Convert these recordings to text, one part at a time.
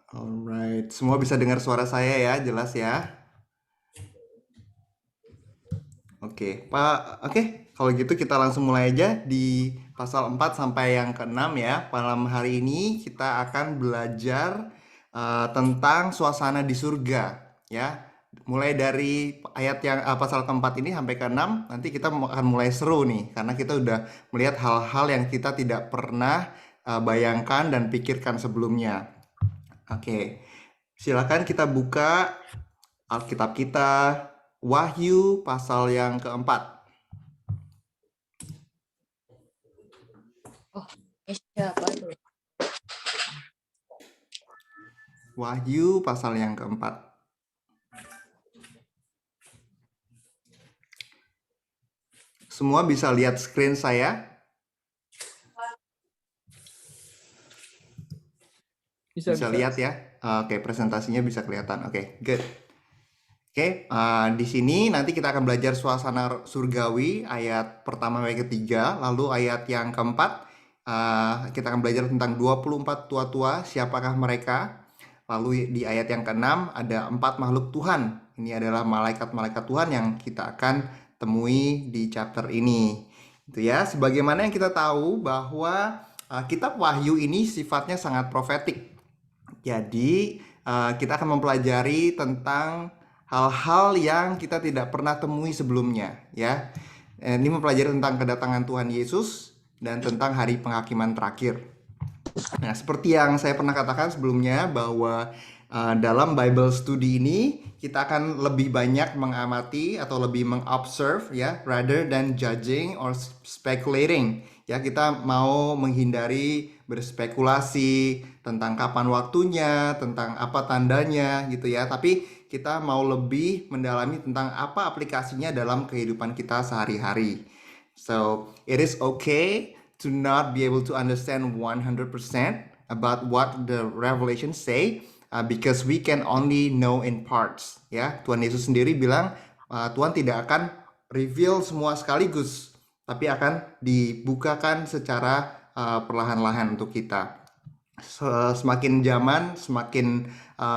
Alright, semua bisa dengar suara saya ya, jelas ya. Oke, Pak. Oke, kalau gitu kita langsung mulai aja di pasal 4 sampai yang ke-6 ya. Malam hari ini kita akan belajar tentang suasana di surga ya. Mulai dari ayat yang pasal keempat ini sampai ke-6, nanti kita akan mulai seru nih karena kita udah melihat hal-hal yang kita tidak pernah bayangkan dan pikirkan sebelumnya. Oke, silakan kita buka Alkitab kita, Wahyu pasal yang keempat. Oh, siapa tuh? Wahyu pasal yang keempat. Semua bisa lihat screen saya? Bisa lihat ya? Oke, presentasinya bisa kelihatan. Oke, good. Oke, di sini nanti kita akan belajar suasana surgawi ayat pertama sampai ketiga, lalu ayat yang keempat kita akan belajar tentang 24 tua-tua, siapakah mereka. Lalu di ayat yang keenam ada 4 makhluk Tuhan. Ini adalah malaikat-malaikat Tuhan yang kita akan temui di chapter ini. Itu ya, sebagaimana yang kita tahu bahwa kitab Wahyu ini sifatnya sangat profetik. Jadi, kita akan mempelajari tentang hal-hal yang kita tidak pernah temui sebelumnya, ya. Ini mempelajari tentang kedatangan Tuhan Yesus dan tentang hari penghakiman terakhir. Nah, seperti yang saya pernah katakan sebelumnya bahwa dalam Bible study ini kita akan lebih banyak mengamati atau lebih mengobserve ya, rather than judging or speculating. Ya, kita mau menghindari berspekulasi tentang kapan waktunya, tentang apa tandanya gitu ya. Tapi kita mau lebih mendalami tentang apa aplikasinya dalam kehidupan kita sehari-hari. So, it is okay to not be able to understand 100% about what the revelation say because we can only know in parts ya. Tuhan Yesus sendiri bilang Tuhan tidak akan reveal semua sekaligus, tapi akan dibukakan secara perlahan-lahan untuk kita. Semakin zaman, semakin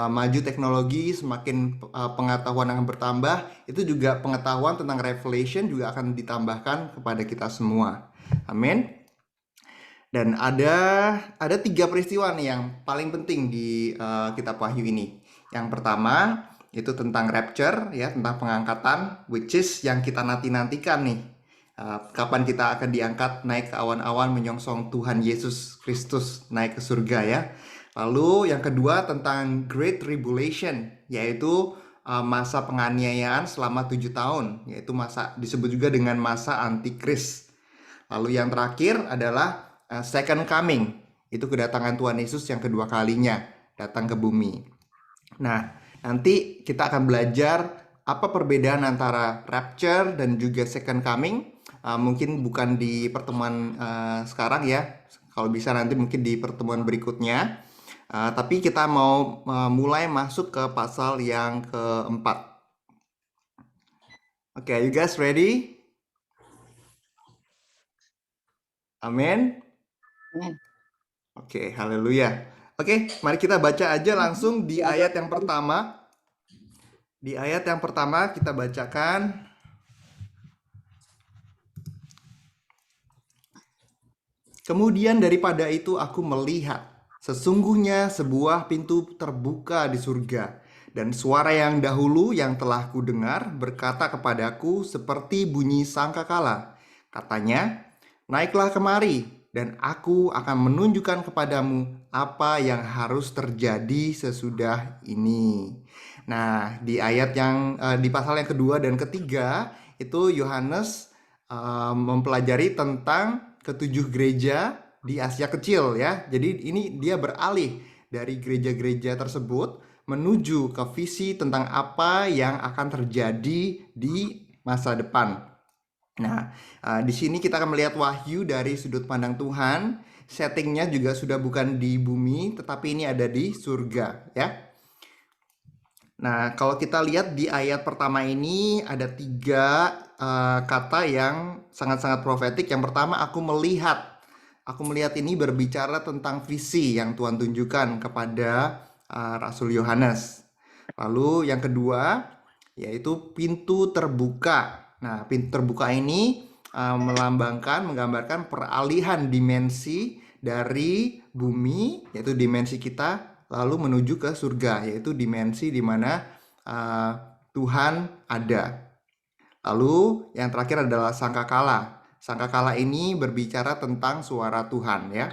maju teknologi, semakin pengetahuan akan bertambah, itu juga pengetahuan tentang revelation juga akan ditambahkan kepada kita semua. Amin. Dan ada 3 peristiwa nih yang paling penting di kitab Wahyu ini. Yang pertama itu tentang rapture ya, tentang pengangkatan, which is yang kita nanti-nantikan nih. Kapan kita akan diangkat naik ke awan-awan menyongsong Tuhan Yesus Kristus naik ke surga ya. Lalu yang kedua tentang Great Tribulation, yaitu masa penganiayaan selama 7 tahun, yaitu masa disebut juga dengan masa antikris. Lalu yang terakhir adalah second coming, itu kedatangan Tuhan Yesus yang kedua kalinya datang ke bumi. Nah, nanti kita akan belajar apa perbedaan antara rapture dan juga second coming. Mungkin bukan di pertemuan sekarang ya. Kalau bisa nanti mungkin di pertemuan berikutnya. Tapi kita mau mulai masuk ke pasal yang keempat. Oke, you guys ready? Amin. Amin. Oke, haleluya. Oke, mari kita baca aja langsung di ayat yang pertama. Di ayat yang pertama kita bacakan. Kemudian daripada itu aku melihat, sesungguhnya sebuah pintu terbuka di surga. Dan suara yang dahulu yang telah kudengar berkata kepadaku seperti bunyi sangkakala. Katanya, naiklah kemari dan aku akan menunjukkan kepadamu apa yang harus terjadi sesudah ini. Nah, di ayat yang di pasal yang kedua dan ketiga itu Yohanes mempelajari tentang ketujuh gereja di Asia Kecil ya. Jadi ini dia beralih dari gereja-gereja tersebut menuju ke visi tentang apa yang akan terjadi di masa depan. Nah, di sini kita akan melihat wahyu dari sudut pandang Tuhan. Settingnya juga sudah bukan di bumi, tetapi ini ada di surga ya. Nah, kalau kita lihat di ayat pertama ini ada 3 kata yang sangat-sangat profetik. Yang pertama, aku melihat. Aku melihat ini berbicara tentang visi yang Tuhan tunjukkan kepada Rasul Yohanes. Lalu yang kedua yaitu pintu terbuka. Nah, pintu terbuka ini menggambarkan peralihan dimensi dari bumi, yaitu dimensi kita, lalu menuju ke surga, yaitu dimensi di mana Tuhan ada. Lalu yang terakhir adalah sangkakala. Sangkakala ini berbicara tentang suara Tuhan, ya.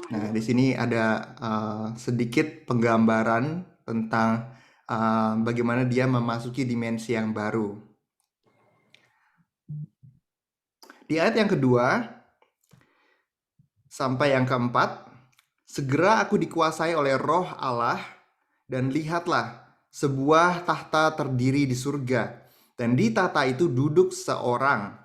Nah, di sini ada sedikit penggambaran tentang bagaimana dia memasuki dimensi yang baru. Di ayat yang kedua sampai yang keempat, segera aku dikuasai oleh roh Allah, dan lihatlah sebuah tahta terdiri di surga, dan di tahta itu duduk seorang.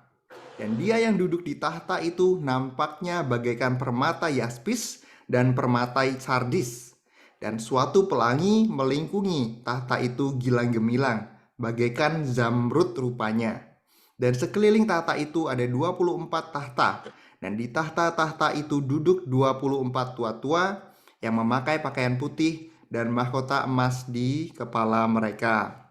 Dan dia yang duduk di tahta itu nampaknya bagaikan permata yaspis dan permata sardis. Dan suatu pelangi melingkungi tahta itu gilang gemilang, bagaikan zamrud rupanya. Dan sekeliling tahta itu ada 24 tahta. Dan di tahta-tahta itu duduk 24 tua-tua yang memakai pakaian putih dan mahkota emas di kepala mereka.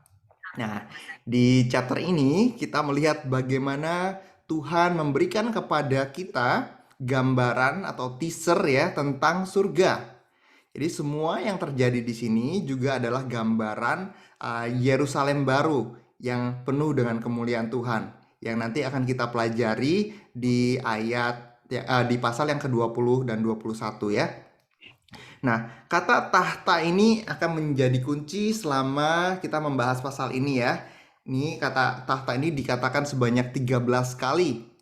Nah, di chapter ini kita melihat bagaimana Tuhan memberikan kepada kita gambaran atau teaser ya tentang surga. Jadi semua yang terjadi di sini juga adalah gambaran Yerusalem baru yang penuh dengan kemuliaan Tuhan, yang nanti akan kita pelajari di ayat di pasal yang ke-20 dan 21 ya. Nah, kata tahta ini akan menjadi kunci selama kita membahas pasal ini ya. Ini kata tahta ini dikatakan sebanyak 13 kali.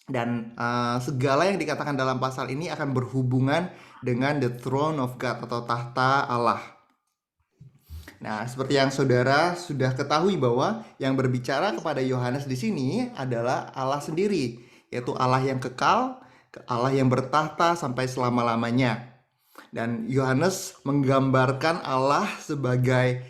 Dan segala yang dikatakan dalam pasal ini akan berhubungan dengan the throne of God atau tahta Allah. Nah, seperti yang saudara sudah ketahui bahwa yang berbicara kepada Yohanes di sini adalah Allah sendiri, yaitu Allah yang kekal, Allah yang bertahta sampai selama-lamanya. Dan Yohanes menggambarkan Allah sebagai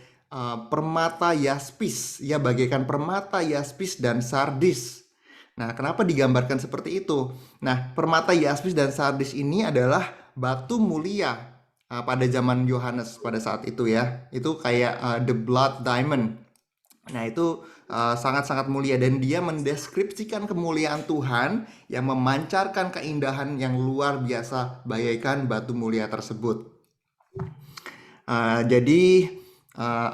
permata yaspis, ya bagaikan permata yaspis dan sardis. Nah, kenapa digambarkan seperti itu? Nah, permata yaspis dan sardis ini adalah batu mulia pada zaman Yohanes pada saat itu ya. Itu kayak the blood diamond. Nah, itu sangat-sangat mulia dan dia mendeskripsikan kemuliaan Tuhan yang memancarkan keindahan yang luar biasa bagaikan batu mulia tersebut. Jadi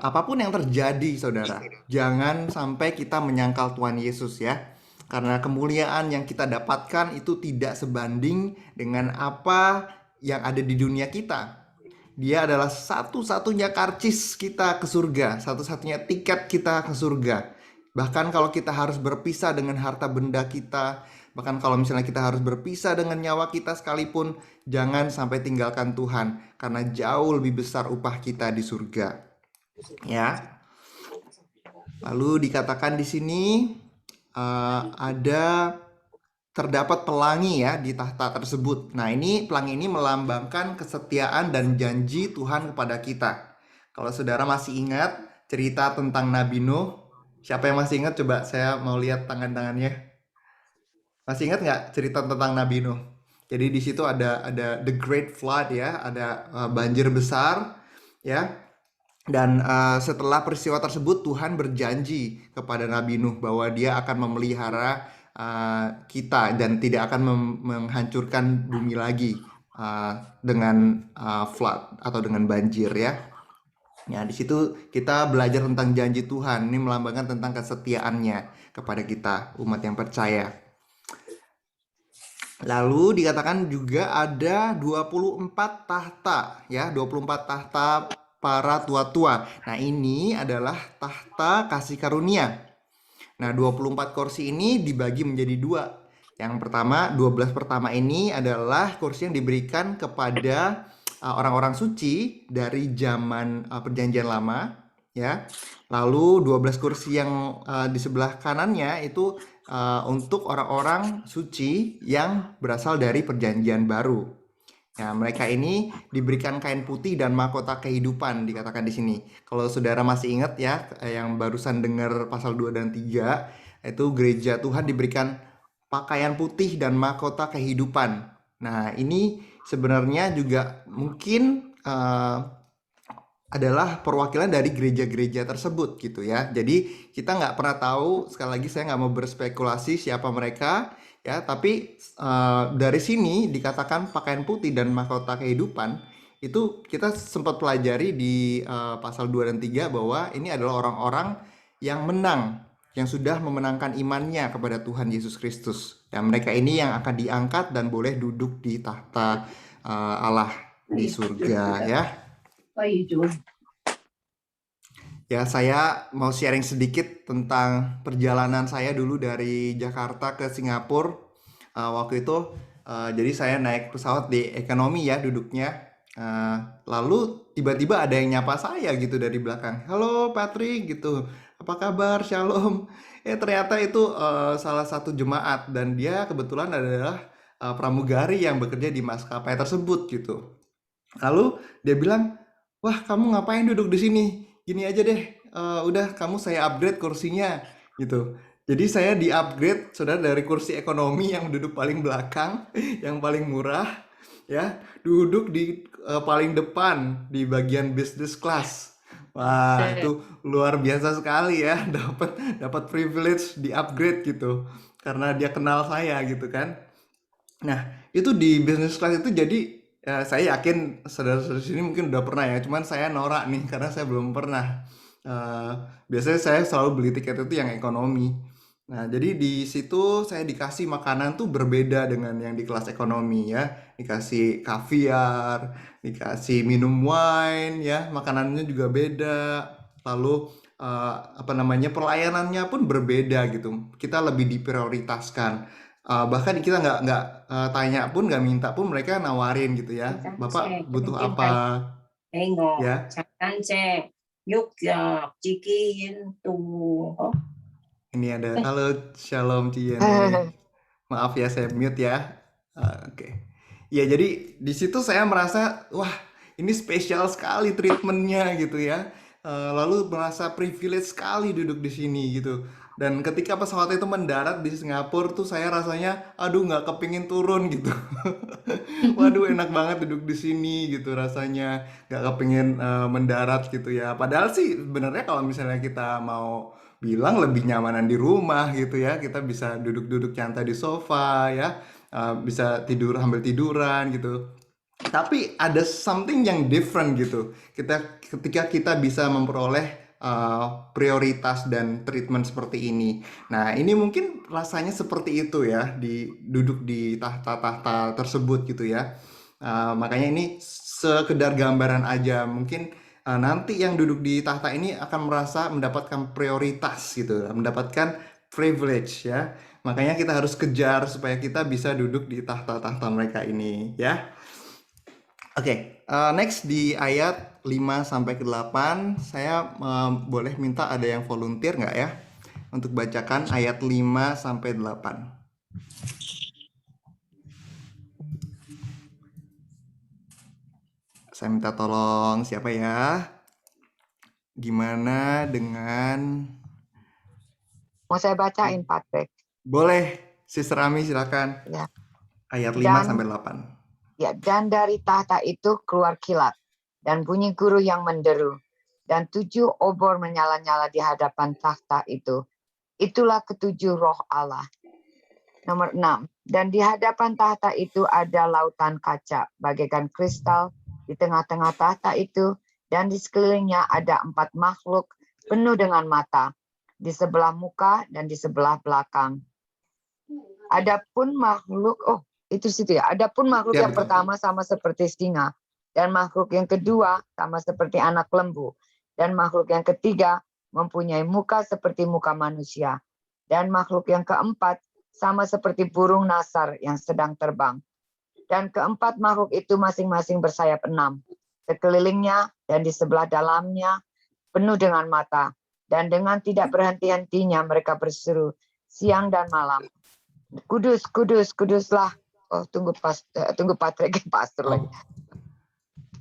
apapun yang terjadi, saudara, jangan sampai kita menyangkal Tuhan Yesus ya. Karena kemuliaan yang kita dapatkan itu tidak sebanding dengan apa yang ada di dunia kita. Dia adalah satu-satunya karcis kita ke surga, satu-satunya tiket kita ke surga. Bahkan kalau kita harus berpisah dengan harta benda kita, bahkan kalau misalnya kita harus berpisah dengan nyawa kita sekalipun, jangan sampai tinggalkan Tuhan, karena jauh lebih besar upah kita di surga. Ya. Lalu dikatakan di sini terdapat pelangi ya di tahta tersebut. Nah, pelangi ini melambangkan kesetiaan dan janji Tuhan kepada kita. Kalau saudara masih ingat cerita tentang Nabi Nuh, siapa yang masih ingat? Coba saya mau lihat tangan-tangannya. Masih ingat nggak cerita tentang Nabi Nuh? Jadi di situ ada the great flood ya, ada banjir besar ya. Dan setelah peristiwa tersebut Tuhan berjanji kepada Nabi Nuh bahwa dia akan memelihara kita dan tidak akan menghancurkan bumi lagi dengan flood atau dengan banjir ya. Ya, di situ kita belajar tentang janji Tuhan. Ini melambangkan tentang kesetiaannya kepada kita, umat yang percaya. Lalu dikatakan juga ada 24 tahta ya, 24 tahta para tua-tua. Nah, ini adalah tahta kasih karunia. Nah, 24 kursi ini dibagi menjadi dua. Yang pertama, 12 pertama ini adalah kursi yang diberikan kepada orang-orang suci dari zaman Perjanjian Lama, ya. Lalu 12 kursi yang di sebelah kanannya itu untuk orang-orang suci yang berasal dari Perjanjian Baru. Nah, mereka ini diberikan kain putih dan mahkota kehidupan dikatakan di sini. Kalau saudara masih ingat ya, yang barusan dengar pasal 2 dan 3, itu gereja Tuhan diberikan pakaian putih dan mahkota kehidupan. Nah, ini sebenarnya juga mungkin adalah perwakilan dari gereja-gereja tersebut gitu ya. Jadi kita nggak pernah tahu, sekali lagi saya nggak mau berspekulasi siapa mereka ya, tapi dari sini dikatakan pakaian putih dan mahkota kehidupan itu kita sempat pelajari di pasal 2 dan 3 bahwa ini adalah orang-orang yang menang, yang sudah memenangkan imannya kepada Tuhan Yesus Kristus. Dan mereka ini yang akan diangkat dan boleh duduk di tahta Allah di surga ya. Ya, saya mau sharing sedikit tentang perjalanan saya dulu dari Jakarta ke Singapura. Waktu itu, jadi saya naik pesawat di ekonomi ya duduknya. Lalu tiba-tiba ada yang nyapa saya gitu dari belakang. Halo Patrick gitu, apa kabar? Shalom. Ternyata itu salah satu jemaat dan dia kebetulan adalah pramugari yang bekerja di maskapai tersebut gitu. Lalu dia bilang, wah kamu ngapain duduk di sini? Gini aja deh, udah kamu saya upgrade kursinya gitu. Jadi saya di-upgrade saudara dari kursi ekonomi yang duduk paling belakang, yang paling murah, ya, duduk di paling depan di bagian business class. Wah, itu luar biasa sekali ya, dapat dapat privilege di-upgrade gitu. Karena dia kenal saya gitu kan. Nah, itu di business class itu jadi saya yakin saudara-saudara sini mungkin udah pernah ya, cuman saya norak nih karena saya belum pernah. Eh, Biasanya saya selalu beli tiket itu yang ekonomi. Nah, jadi di situ saya dikasih makanan tuh berbeda dengan yang di kelas ekonomi ya. Dikasih kaviar, dikasih minum wine ya, makanannya juga beda. Lalu apa namanya pelayanannya pun berbeda gitu. Kita lebih diprioritaskan. Bahkan kita nggak tanya pun, nggak minta pun mereka nawarin gitu ya. Bapak butuh apa Tengok, ya? jangan cek, yuk ya, cikin tuh. Ini ada, halo Shalom Ciyene. Maaf ya saya mute ya. Oke. Ya jadi di situ saya merasa wah ini spesial sekali treatmentnya gitu ya. Lalu merasa privilege sekali duduk di sini gitu. Dan ketika pesawat itu mendarat di Singapura tuh saya rasanya aduh nggak kepingin turun gitu. Waduh enak banget duduk di sini gitu rasanya. Nggak kepingin mendarat gitu ya. Padahal sih sebenarnya kalau misalnya kita mau bilang lebih nyamanan di rumah gitu ya. Kita bisa duduk-duduk santai di sofa ya. Bisa tidur sambil tiduran gitu. Tapi ada something yang different gitu. Ketika kita bisa memperoleh prioritas dan treatment seperti ini. Nah, ini mungkin rasanya seperti itu ya, duduk di tahta-tahta tersebut gitu ya. Makanya ini sekedar gambaran aja. Mungkin nanti yang duduk di tahta ini akan merasa mendapatkan prioritas gitu, mendapatkan privilege ya. Makanya kita harus kejar supaya kita bisa duduk di tahta-tahta mereka ini ya. Oke, next di ayat 5 sampai ke 8, saya boleh minta ada yang volunteer nggak ya untuk bacakan ayat 5 sampai 8. Saya minta tolong siapa ya? Gimana dengan Mau saya bacain, Patrick? boleh, Sister Ami silakan. Ya. Ayat 5 Dan sampai 8. ya, dan dari tahta itu keluar kilat dan bunyi guru yang menderu, dan 7 obor menyala-nyala di hadapan tahta itu. Itulah ketujuh roh Allah. Nomor 6. Dan di hadapan tahta itu ada lautan kaca bagaikan kristal di tengah-tengah tahta itu, dan di sekelilingnya ada 4 makhluk penuh dengan mata di sebelah muka dan di sebelah belakang. Adapun makhluk, itu situ ya. Adapun makhluk Ya, yang betul. pertama sama seperti singa, dan makhluk yang kedua sama seperti anak lembu, dan makhluk yang ketiga mempunyai muka seperti muka manusia, dan makhluk yang keempat sama seperti burung nasar yang sedang terbang. Dan keempat makhluk itu masing-masing bersayap 6, sekelilingnya dan di sebelah dalamnya penuh dengan mata, dan dengan tidak berhenti-hentinya mereka berseru siang dan malam, Kudus, kudus, kuduslah. Tunggu Patrick, pastor lagi.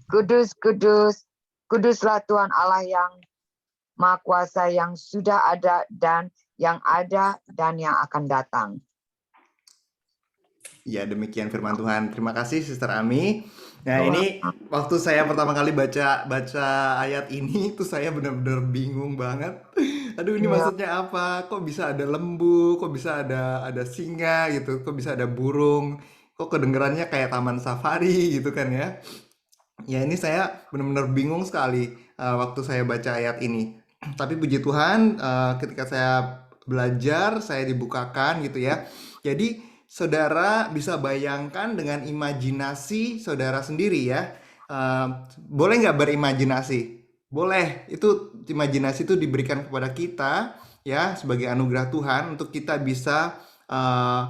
Kudus, kudus, kuduslah Tuhan Allah yang Maha Kuasa, yang sudah ada dan yang ada dan yang akan datang. Ya, demikian firman Tuhan. Terima kasih Sister Ami. Nah, Doa. ini waktu saya pertama kali baca baca ayat ini tuh saya benar-benar bingung banget. Aduh, ini Iya, maksudnya apa? Kok bisa ada lembu? Kok bisa ada singa gitu? Kok bisa ada burung? Kok kedengerannya kayak taman safari gitu kan ya? Ya, ini saya benar-benar bingung sekali waktu saya baca ayat ini. Tapi puji Tuhan, ketika saya belajar, saya dibukakan gitu ya. Jadi, saudara bisa bayangkan dengan imajinasi saudara sendiri ya. Eh, Boleh nggak berimajinasi? Boleh. Itu imajinasi itu diberikan kepada kita ya sebagai anugerah Tuhan untuk kita bisa eh,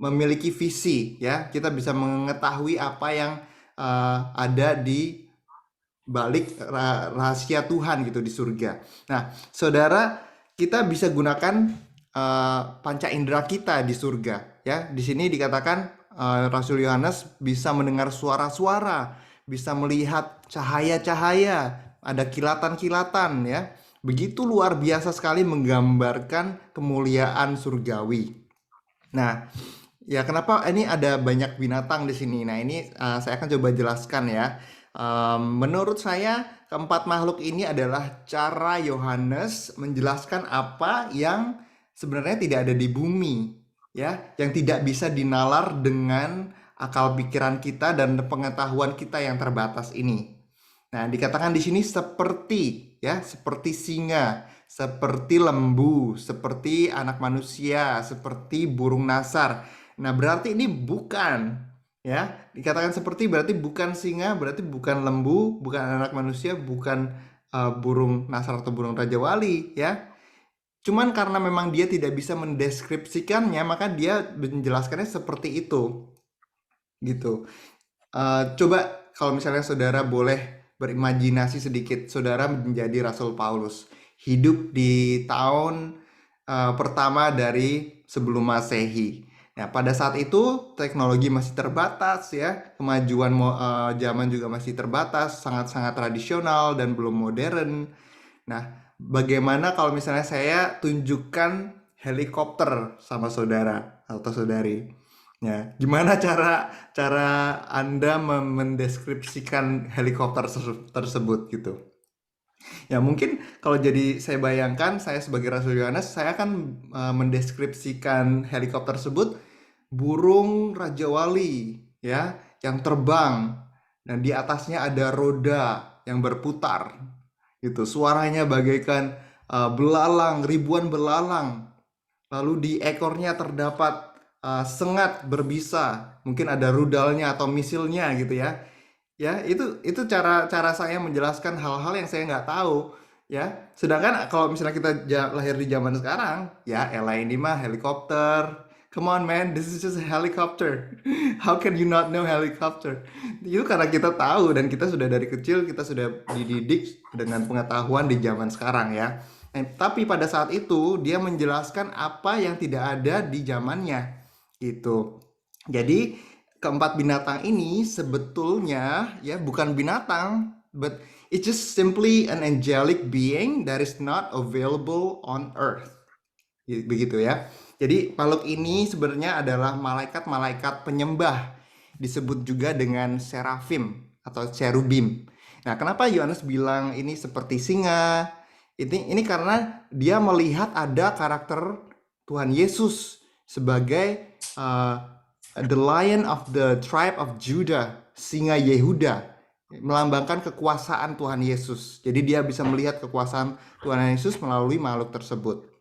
memiliki visi ya. Kita bisa mengetahui apa yang ada di balik rahasia Tuhan gitu di surga. Nah, saudara, kita bisa gunakan panca indera kita di surga ya. Di sini dikatakan Rasul Yohanes bisa mendengar suara-suara, bisa melihat cahaya-cahaya, ada kilatan-kilatan ya. Begitu luar biasa sekali menggambarkan kemuliaan surgawi. Nah, ya, kenapa ini ada banyak binatang di sini? Nah, ini saya akan coba jelaskan ya. Menurut saya, keempat makhluk ini adalah cara Yohanes menjelaskan apa yang sebenarnya tidak ada di bumi, ya, yang tidak bisa dinalar dengan akal pikiran kita dan pengetahuan kita yang terbatas ini. Nah, dikatakan di sini seperti, ya, seperti singa, seperti lembu, seperti anak manusia, seperti burung nasar. Nah, berarti ini bukan, ya, dikatakan seperti berarti bukan singa, berarti bukan lembu, bukan anak manusia, bukan burung nasar atau burung raja wali, ya. Cuman karena memang dia tidak bisa mendeskripsikannya, maka dia menjelaskannya seperti itu, gitu. Coba kalau misalnya saudara boleh berimajinasi sedikit, saudara menjadi Rasul Paulus, hidup di tahun pertama dari sebelum Masehi. Nah, pada saat itu teknologi masih terbatas ya, kemajuan zaman juga masih terbatas, sangat-sangat tradisional dan belum modern. Nah, bagaimana kalau misalnya saya tunjukkan helikopter sama saudara atau saudari? Ya, gimana cara cara Anda mendeskripsikan helikopter tersebut gitu? Ya, mungkin kalau jadi saya bayangkan saya sebagai Rasul Yohanes, saya akan mendeskripsikan helikopter tersebut burung Raja Wali ya, yang terbang dan di atasnya ada roda yang berputar gitu. Suaranya bagaikan belalang, ribuan belalang. Lalu di ekornya terdapat sengat berbisa, mungkin ada rudalnya atau misilnya gitu ya. Ya, itu cara cara saya menjelaskan hal-hal yang saya nggak tahu ya. Sedangkan kalau misalnya kita lahir di zaman sekarang, ya elah ini mah helikopter. Come on man, this is just a helicopter. How can you not know helicopter? Itu karena kita tahu dan kita sudah dari kecil kita sudah dididik dengan pengetahuan di zaman sekarang ya. Tapi pada saat itu dia menjelaskan apa yang tidak ada di zamannya gitu. Jadi keempat binatang ini sebetulnya ya bukan binatang, but it's just simply an angelic being that is not available on earth. Begitu ya. Jadi makhluk ini sebenarnya adalah malaikat-malaikat penyembah, disebut juga dengan serafim atau cherubim. Nah, kenapa Yohanes bilang ini seperti singa? Ini karena dia melihat ada karakter Tuhan Yesus sebagai the lion of the tribe of Judah, singa Yehuda, melambangkan kekuasaan Tuhan Yesus. Jadi dia bisa melihat kekuasaan Tuhan Yesus melalui makhluk tersebut.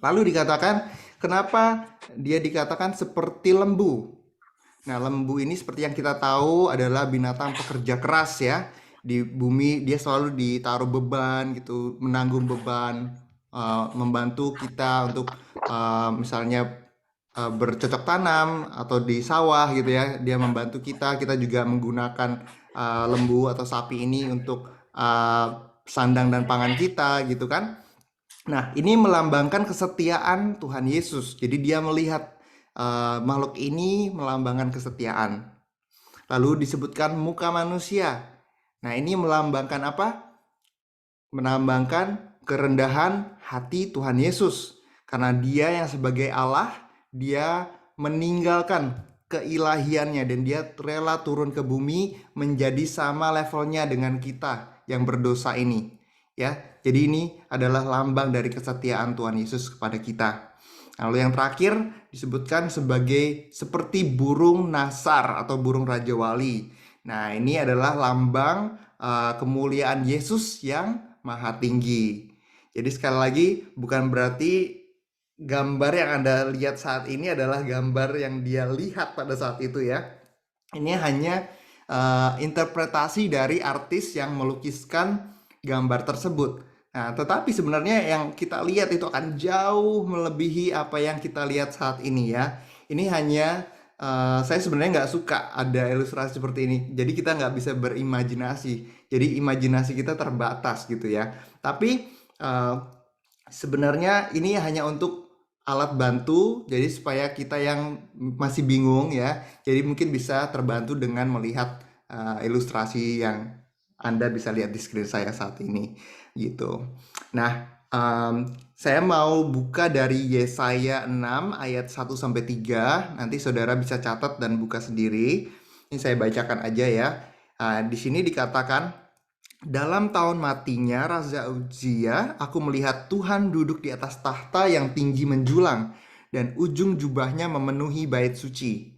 Lalu dikatakan, kenapa dia dikatakan seperti lembu? Nah, lembu ini seperti yang kita tahu adalah binatang pekerja keras ya. Di bumi dia selalu ditaruh beban gitu, menanggung beban, membantu kita untuk misalnya bercocok tanam atau di sawah gitu ya. Dia membantu kita. Kita juga menggunakan lembu atau sapi ini untuk sandang dan pangan kita gitu kan. Nah, ini melambangkan kesetiaan Tuhan Yesus. Jadi dia melihat makhluk ini melambangkan kesetiaan. Lalu disebutkan muka manusia. Nah, ini melambangkan apa? Melambangkan kerendahan hati Tuhan Yesus. Karena dia yang sebagai Allah, dia meninggalkan keilahiannya dan dia rela turun ke bumi menjadi sama levelnya dengan kita yang berdosa ini. Ya, jadi ini adalah lambang dari kesetiaan Tuhan Yesus kepada kita. Lalu yang terakhir disebutkan sebagai seperti burung nasar atau burung raja wali. Nah, ini adalah lambang kemuliaan Yesus yang maha tinggi. Jadi sekali lagi bukan berarti gambar yang Anda lihat saat ini adalah gambar yang dia lihat pada saat itu ya. Ini hanya interpretasi dari artis yang melukiskan gambar tersebut. Nah, tetapi sebenarnya yang kita lihat itu akan jauh melebihi apa yang kita lihat saat ini ya. Ini hanya saya sebenarnya nggak suka ada ilustrasi seperti ini. Jadi kita nggak bisa berimajinasi. Jadi imajinasi kita terbatas gitu ya. Tapi sebenarnya ini hanya untuk alat bantu, jadi supaya kita yang masih bingung ya, jadi mungkin bisa terbantu dengan melihat ilustrasi yang Anda bisa lihat di screen saya saat ini, gitu. Nah, saya mau buka dari Yesaya 6 ayat 1-3, nanti saudara bisa catat dan buka sendiri. Ini saya bacakan aja ya. Di sini dikatakan, dalam tahun matinya Raja Uzia, aku melihat Tuhan duduk di atas tahta yang tinggi menjulang, dan ujung jubahnya memenuhi bait suci.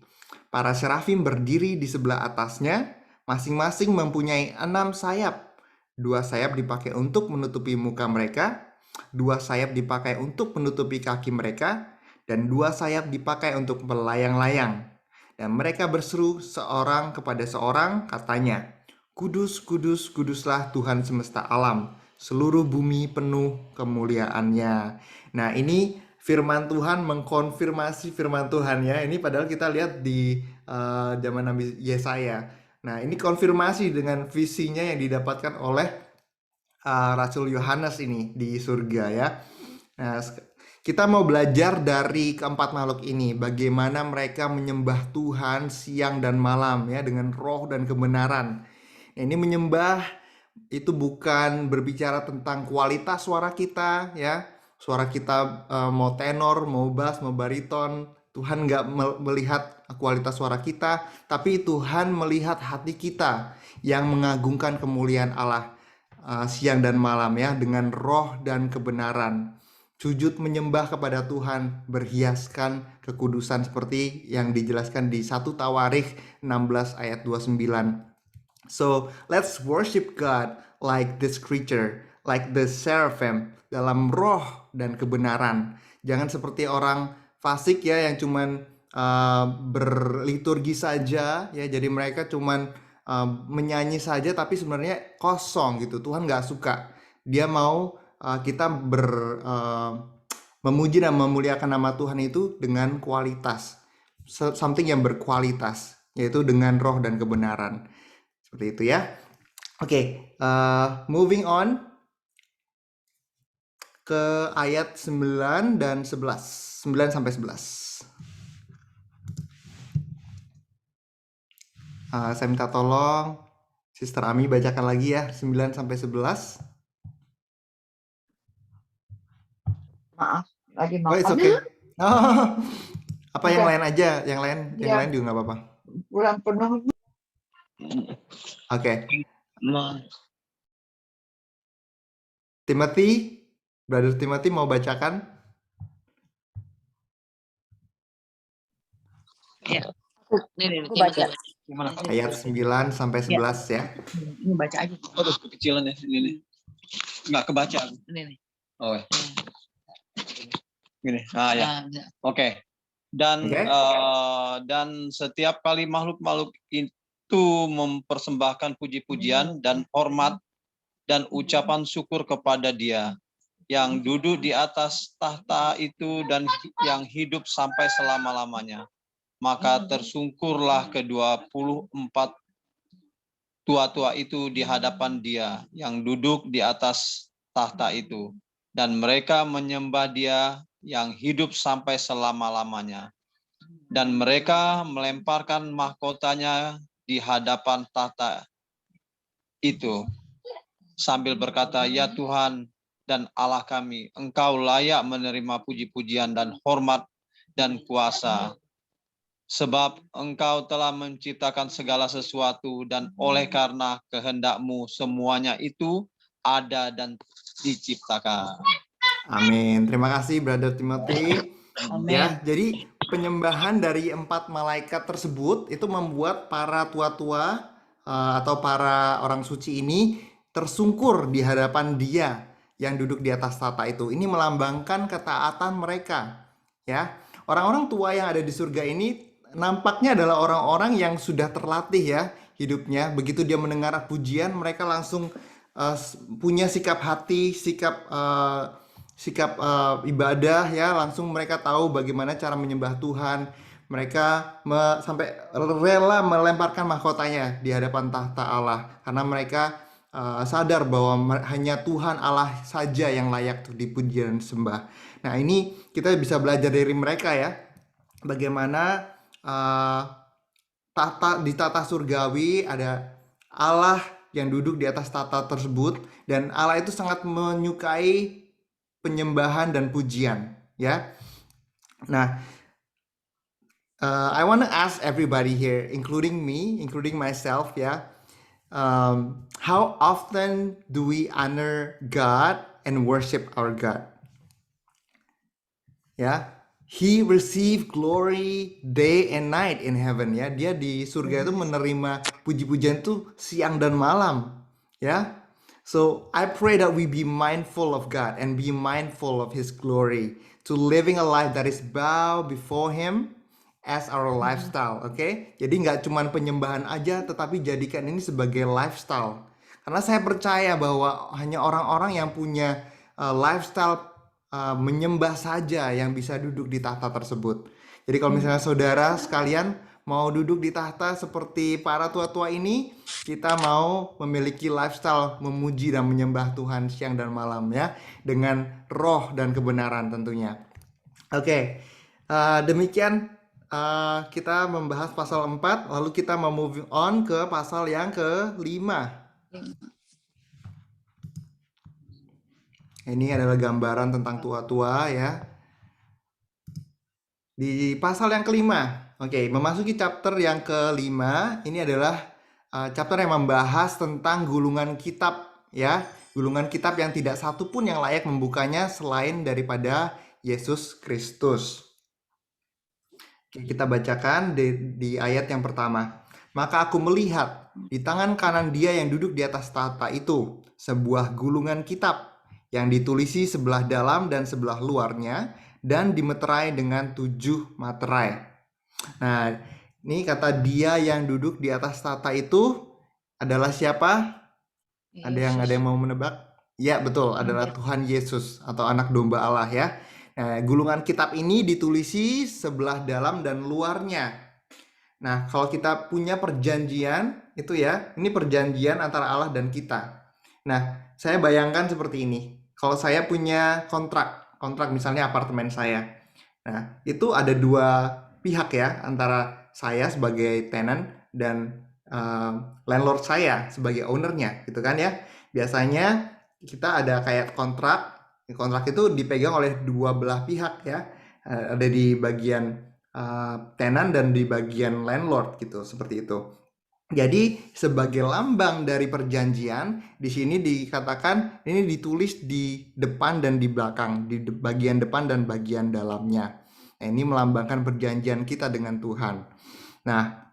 Para serafim berdiri di sebelah atasnya, masing-masing mempunyai 6 sayap. 2 sayap dipakai untuk menutupi muka mereka, 2 sayap dipakai untuk menutupi kaki mereka, dan 2 sayap dipakai untuk melayang-layang. Dan mereka berseru seorang kepada seorang, katanya, Kudus, kudus, kuduslah Tuhan semesta alam. Seluruh bumi penuh kemuliaannya. Nah, ini firman Tuhan mengkonfirmasi firman Tuhan ya. Ini padahal kita lihat di zaman Nabi Yesaya. Nah, ini konfirmasi dengan visinya yang didapatkan oleh Rasul Yohanes ini di surga ya. Nah, kita mau belajar dari keempat makhluk ini, bagaimana mereka menyembah Tuhan siang dan malam ya dengan roh dan kebenaran. Ini menyembah itu bukan berbicara tentang kualitas suara kita ya. Suara kita mau tenor, mau bass, mau bariton. Tuhan nggak melihat kualitas suara kita, tapi Tuhan melihat hati kita yang mengagungkan kemuliaan Allah siang dan malam ya dengan roh dan kebenaran. Sujud menyembah kepada Tuhan berhiaskan kekudusan seperti yang dijelaskan di 1 Tawarikh 16 ayat 29. So, let's worship God like this creature, like the seraphim, dalam roh dan kebenaran. Jangan seperti orang fasik ya yang cuman berliturgi saja ya. Jadi mereka cuman menyanyi saja tapi sebenarnya kosong gitu. Tuhan nggak suka. Dia mau kita memuji dan memuliakan nama Tuhan itu dengan kualitas. Something yang berkualitas, yaitu dengan roh dan kebenaran. Seperti itu ya. Oke, moving on ke ayat 9 dan 11. 9 sampai 11. Saya minta tolong Sister Ami bacakan lagi ya 9 sampai 11. Maaf, lagi Oh, it's makan. okay. Oh, apa yang Udah. lain aja? Yang Iya. lain juga nggak apa-apa. Kurang penuh. Oke. Timothy, Brother Timothy mau bacakan? Iya. Nih, Aku baca. Gimana? Ayat 9 sampai 11 ya. Ini baca aja. Aduh, kekecilan ya ini nih. Nggak kebaca. Ini nih. Oh, ya. Gini. Ya. Oke. Dan Oke. Dan setiap kali makhluk-makhluk itu mempersembahkan puji-pujian dan hormat dan ucapan syukur kepada Dia yang duduk di atas tahta itu dan yang hidup sampai selama-lamanya. Maka tersungkurlah ke-24 tua-tua itu di hadapan Dia yang duduk di atas tahta itu. Dan mereka menyembah Dia yang hidup sampai selama-lamanya. Dan mereka melemparkan mahkotanya di hadapan tahta itu. Sambil berkata, ya Tuhan dan Allah kami, Engkau layak menerima puji-pujian dan hormat dan kuasa. Sebab Engkau telah menciptakan segala sesuatu dan oleh karena kehendak-Mu semuanya itu ada dan diciptakan. Amin. Terima kasih Brother Timothy. Amin. Ya, jadi penyembahan dari 4 malaikat tersebut itu membuat para tua-tua atau para orang suci ini tersungkur di hadapan Dia yang duduk di atas tahta itu. Ini melambangkan ketaatan mereka. Ya, orang-orang tua yang ada di surga ini nampaknya adalah orang-orang yang sudah terlatih ya hidupnya. Begitu dia mendengar pujian, mereka langsung punya sikap hati, sikap ibadah ya, langsung mereka tahu bagaimana cara menyembah Tuhan. Mereka sampai rela melemparkan mahkotanya di hadapan tahta Allah karena mereka sadar bahwa hanya Tuhan Allah saja yang layak untuk dipuji dan disembah. Nah, ini kita bisa belajar dari mereka ya, bagaimana di tata surgawi ada Allah yang duduk di atas tata tersebut, dan Allah itu sangat menyukai penyembahan dan pujian ya. Nah, I want to ask everybody here, including me, including myself ya, how often do we honor God and worship our God? Ya, He receive glory day and night in heaven ya. Dia di surga itu menerima puji-pujian tuh siang dan malam ya. So I pray that we be mindful of God and be mindful of His glory, to living a life that is bow before Him as our lifestyle. Oke? Jadi nggak cuma penyembahan aja, tetapi jadikan ini sebagai lifestyle. Karena saya percaya bahwa hanya orang-orang yang punya lifestyle menyembah saja yang bisa duduk di tahta tersebut. Jadi kalau misalnya saudara sekalian mau duduk di tahta seperti para tua-tua ini, kita mau memiliki lifestyle memuji dan menyembah Tuhan siang dan malam ya, dengan roh dan kebenaran tentunya. Oke, demikian kita membahas pasal 4, lalu kita mau moving on ke pasal yang ke-5. Ini adalah gambaran tentang tua-tua ya. Di pasal yang ke-5, oke, memasuki chapter yang ke-5, ini adalah chapter yang membahas tentang gulungan kitab ya. Gulungan kitab yang tidak satu pun yang layak membukanya selain daripada Yesus Kristus. Oke, kita bacakan di ayat yang pertama. Maka aku melihat di tangan kanan Dia yang duduk di atas tahta itu sebuah gulungan kitab yang ditulisi sebelah dalam dan sebelah luarnya, dan dimeterai dengan 7 materai. Nah, ini kata Dia yang duduk di atas tahta itu adalah siapa? Ada yang mau menebak? Ya, betul, adalah Tuhan Yesus atau anak domba Allah ya. Nah, gulungan kitab ini ditulisi sebelah dalam dan luarnya. Nah, kalau kita punya perjanjian itu ya, ini perjanjian antara Allah dan kita. Nah, saya bayangkan seperti ini. Kalau saya punya kontrak misalnya apartemen saya. Nah, itu ada 2 pihak ya, antara saya sebagai tenant dan landlord saya sebagai ownernya, gitu kan ya. Biasanya kita ada kayak kontrak. Kontrak itu dipegang oleh 2 belah pihak ya. Ada di bagian tenant dan di bagian landlord gitu, seperti itu. Jadi sebagai lambang dari perjanjian, di sini dikatakan ini ditulis di depan dan di belakang, di bagian depan dan bagian dalamnya. Nah, ini melambangkan perjanjian kita dengan Tuhan. Nah,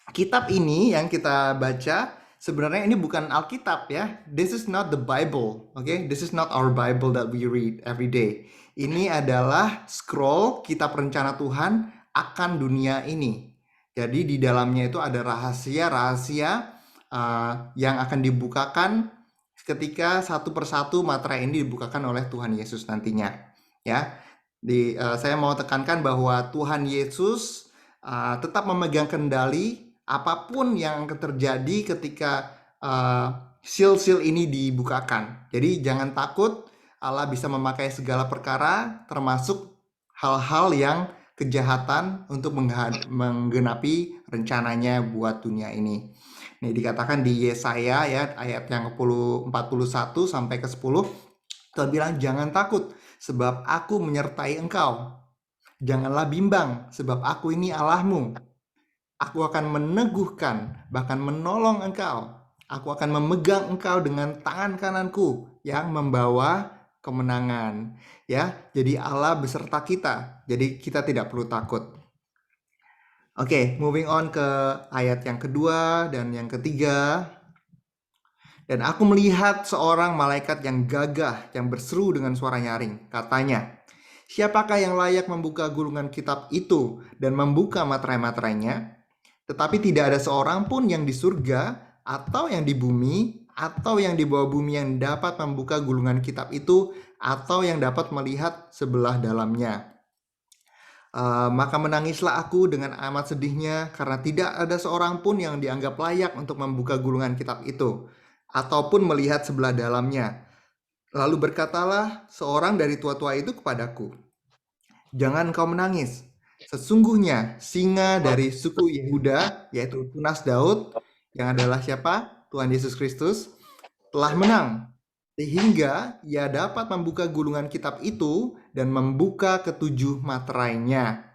kitab ini yang kita baca sebenarnya ini bukan Alkitab ya. This is not the Bible, okay? This is not our Bible that we read every day. Ini adalah scroll kitab rencana Tuhan akan dunia ini. Jadi di dalamnya itu ada rahasia-rahasia yang akan dibukakan ketika satu persatu materai ini dibukakan oleh Tuhan Yesus nantinya. Ya, saya mau tekankan bahwa Tuhan Yesus tetap memegang kendali apapun yang terjadi ketika seal-seal ini dibukakan. Jadi jangan takut, Allah bisa memakai segala perkara, termasuk hal-hal yang kejahatan untuk menggenapi rencananya buat dunia ini. Nih dikatakan di Yesaya ya, ayat yang ke-41 sampai ke-10, Tuhan bilang jangan takut sebab aku menyertai engkau. Janganlah bimbang, sebab aku ini Allahmu. Aku akan meneguhkan, bahkan menolong engkau. Aku akan memegang engkau dengan tangan kananku yang membawa kemenangan. Ya, jadi Allah beserta kita. Jadi kita tidak perlu takut. Oke, moving on ke ayat yang kedua dan yang ketiga. Dan aku melihat seorang malaikat yang gagah yang berseru dengan suara nyaring. Katanya, siapakah yang layak membuka gulungan kitab itu dan membuka materai-materainya? Tetapi tidak ada seorang pun yang di surga atau yang di bumi atau yang di bawah bumi yang dapat membuka gulungan kitab itu atau yang dapat melihat sebelah dalamnya. Maka menangislah aku dengan amat sedihnya karena tidak ada seorang pun yang dianggap layak untuk membuka gulungan kitab itu ataupun melihat sebelah dalamnya. Lalu berkatalah seorang dari tua-tua itu kepadaku, jangan kau menangis. Sesungguhnya singa dari suku Yehuda, yaitu tunas Daud, yang adalah siapa? Tuhan Yesus Kristus, telah menang. Sehingga ia dapat membuka gulungan kitab itu dan membuka ketujuh materainya.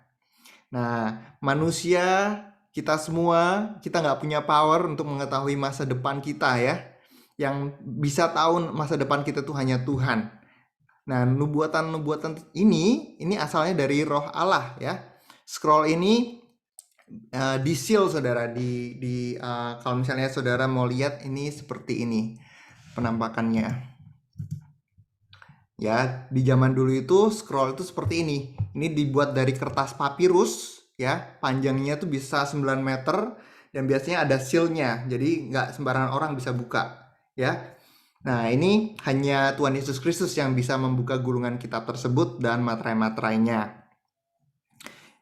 Nah, manusia, kita semua, kita nggak punya power untuk mengetahui masa depan kita ya. Yang bisa tahu masa depan kita tuh hanya Tuhan. Nah, nubuatan-nubuatan ini asalnya dari Roh Allah ya. Scroll ini di seal saudara kalau misalnya saudara mau lihat ini seperti ini penampakannya. Ya, di zaman dulu itu scroll itu seperti ini. Ini dibuat dari kertas papirus ya, panjangnya tuh bisa 9 meter dan biasanya ada sealnya. Jadi nggak sembarangan orang bisa buka ya. Nah, ini hanya Tuhan Yesus Kristus yang bisa membuka gulungan kitab tersebut dan materai-materainya.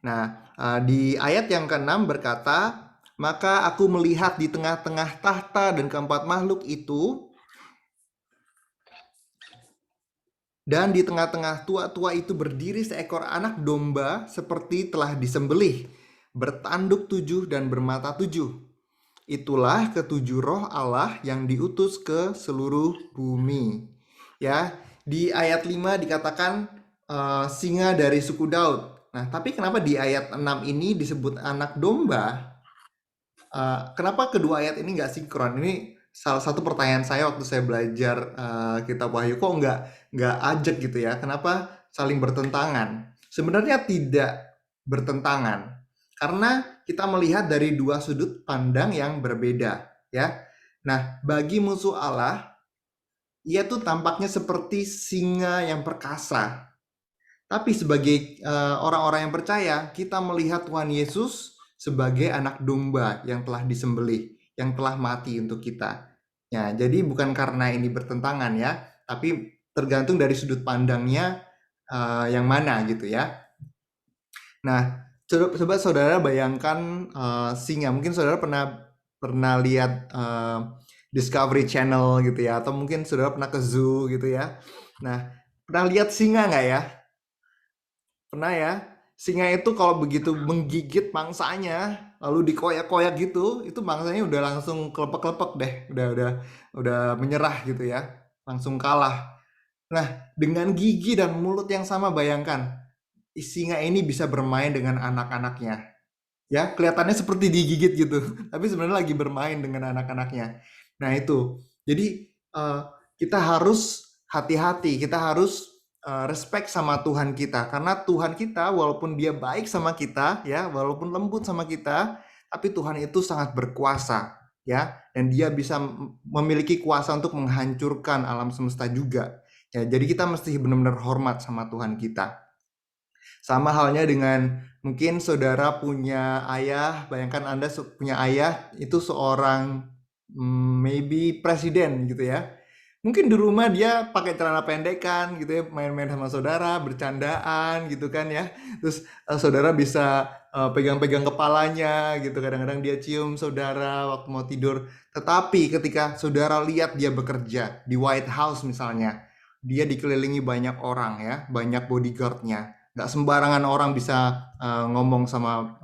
Nah, di ayat yang ke-6 berkata, maka aku melihat di tengah-tengah tahta dan keempat makhluk itu, dan di tengah-tengah tua-tua itu berdiri seekor anak domba seperti telah disembelih, bertanduk 7 dan bermata 7. Itulah ketujuh roh Allah yang diutus ke seluruh bumi. Ya, di ayat 5 dikatakan singa dari suku Daud. Nah, tapi kenapa di ayat 6 ini disebut anak domba? Kenapa kedua ayat ini nggak sinkron? Ini salah satu pertanyaan saya waktu saya belajar kitab Wahyu, kok nggak ajak gitu ya? Kenapa saling bertentangan? Sebenarnya tidak bertentangan, karena kita melihat dari dua sudut pandang yang berbeda, ya. Nah, bagi musuh Allah, ia tuh tampaknya seperti singa yang perkasa. Tapi sebagai orang-orang yang percaya, kita melihat Tuhan Yesus sebagai anak domba yang telah disembelih, yang telah mati untuk kita. Ya, jadi bukan karena ini bertentangan ya, tapi tergantung dari sudut pandangnya yang mana gitu ya. Nah, coba saudara bayangkan singa. Mungkin saudara pernah lihat Discovery Channel gitu ya, atau mungkin saudara pernah ke zoo gitu ya. Nah, pernah lihat singa nggak ya? Pernah ya? Singa itu kalau begitu menggigit mangsanya, lalu dikoyak-koyak gitu, itu mangsanya udah langsung kelepek-kelepek deh, udah menyerah gitu ya, langsung kalah. Nah, dengan gigi dan mulut yang sama, bayangkan singa ini bisa bermain dengan anak-anaknya. Ya, kelihatannya seperti digigit gitu, tapi sebenarnya lagi bermain dengan anak-anaknya. Nah, itu. Jadi kita harus hati-hati, kita harus respect sama Tuhan kita, karena Tuhan kita walaupun dia baik sama kita ya, walaupun lembut sama kita, tapi Tuhan itu sangat berkuasa ya, dan dia bisa memiliki kuasa untuk menghancurkan alam semesta juga. Ya, jadi kita mesti benar-benar hormat sama Tuhan kita. Sama halnya dengan mungkin saudara punya ayah, bayangkan Anda punya ayah itu seorang maybe presiden gitu ya. Mungkin di rumah dia pakai celana pendekan gitu ya, main-main sama saudara, bercandaan gitu kan ya. Terus saudara bisa pegang-pegang kepalanya gitu, kadang-kadang dia cium saudara waktu mau tidur. Tetapi ketika saudara lihat dia bekerja di White House misalnya, dia dikelilingi banyak orang ya, banyak bodyguardnya. Nggak sembarangan orang bisa ngomong sama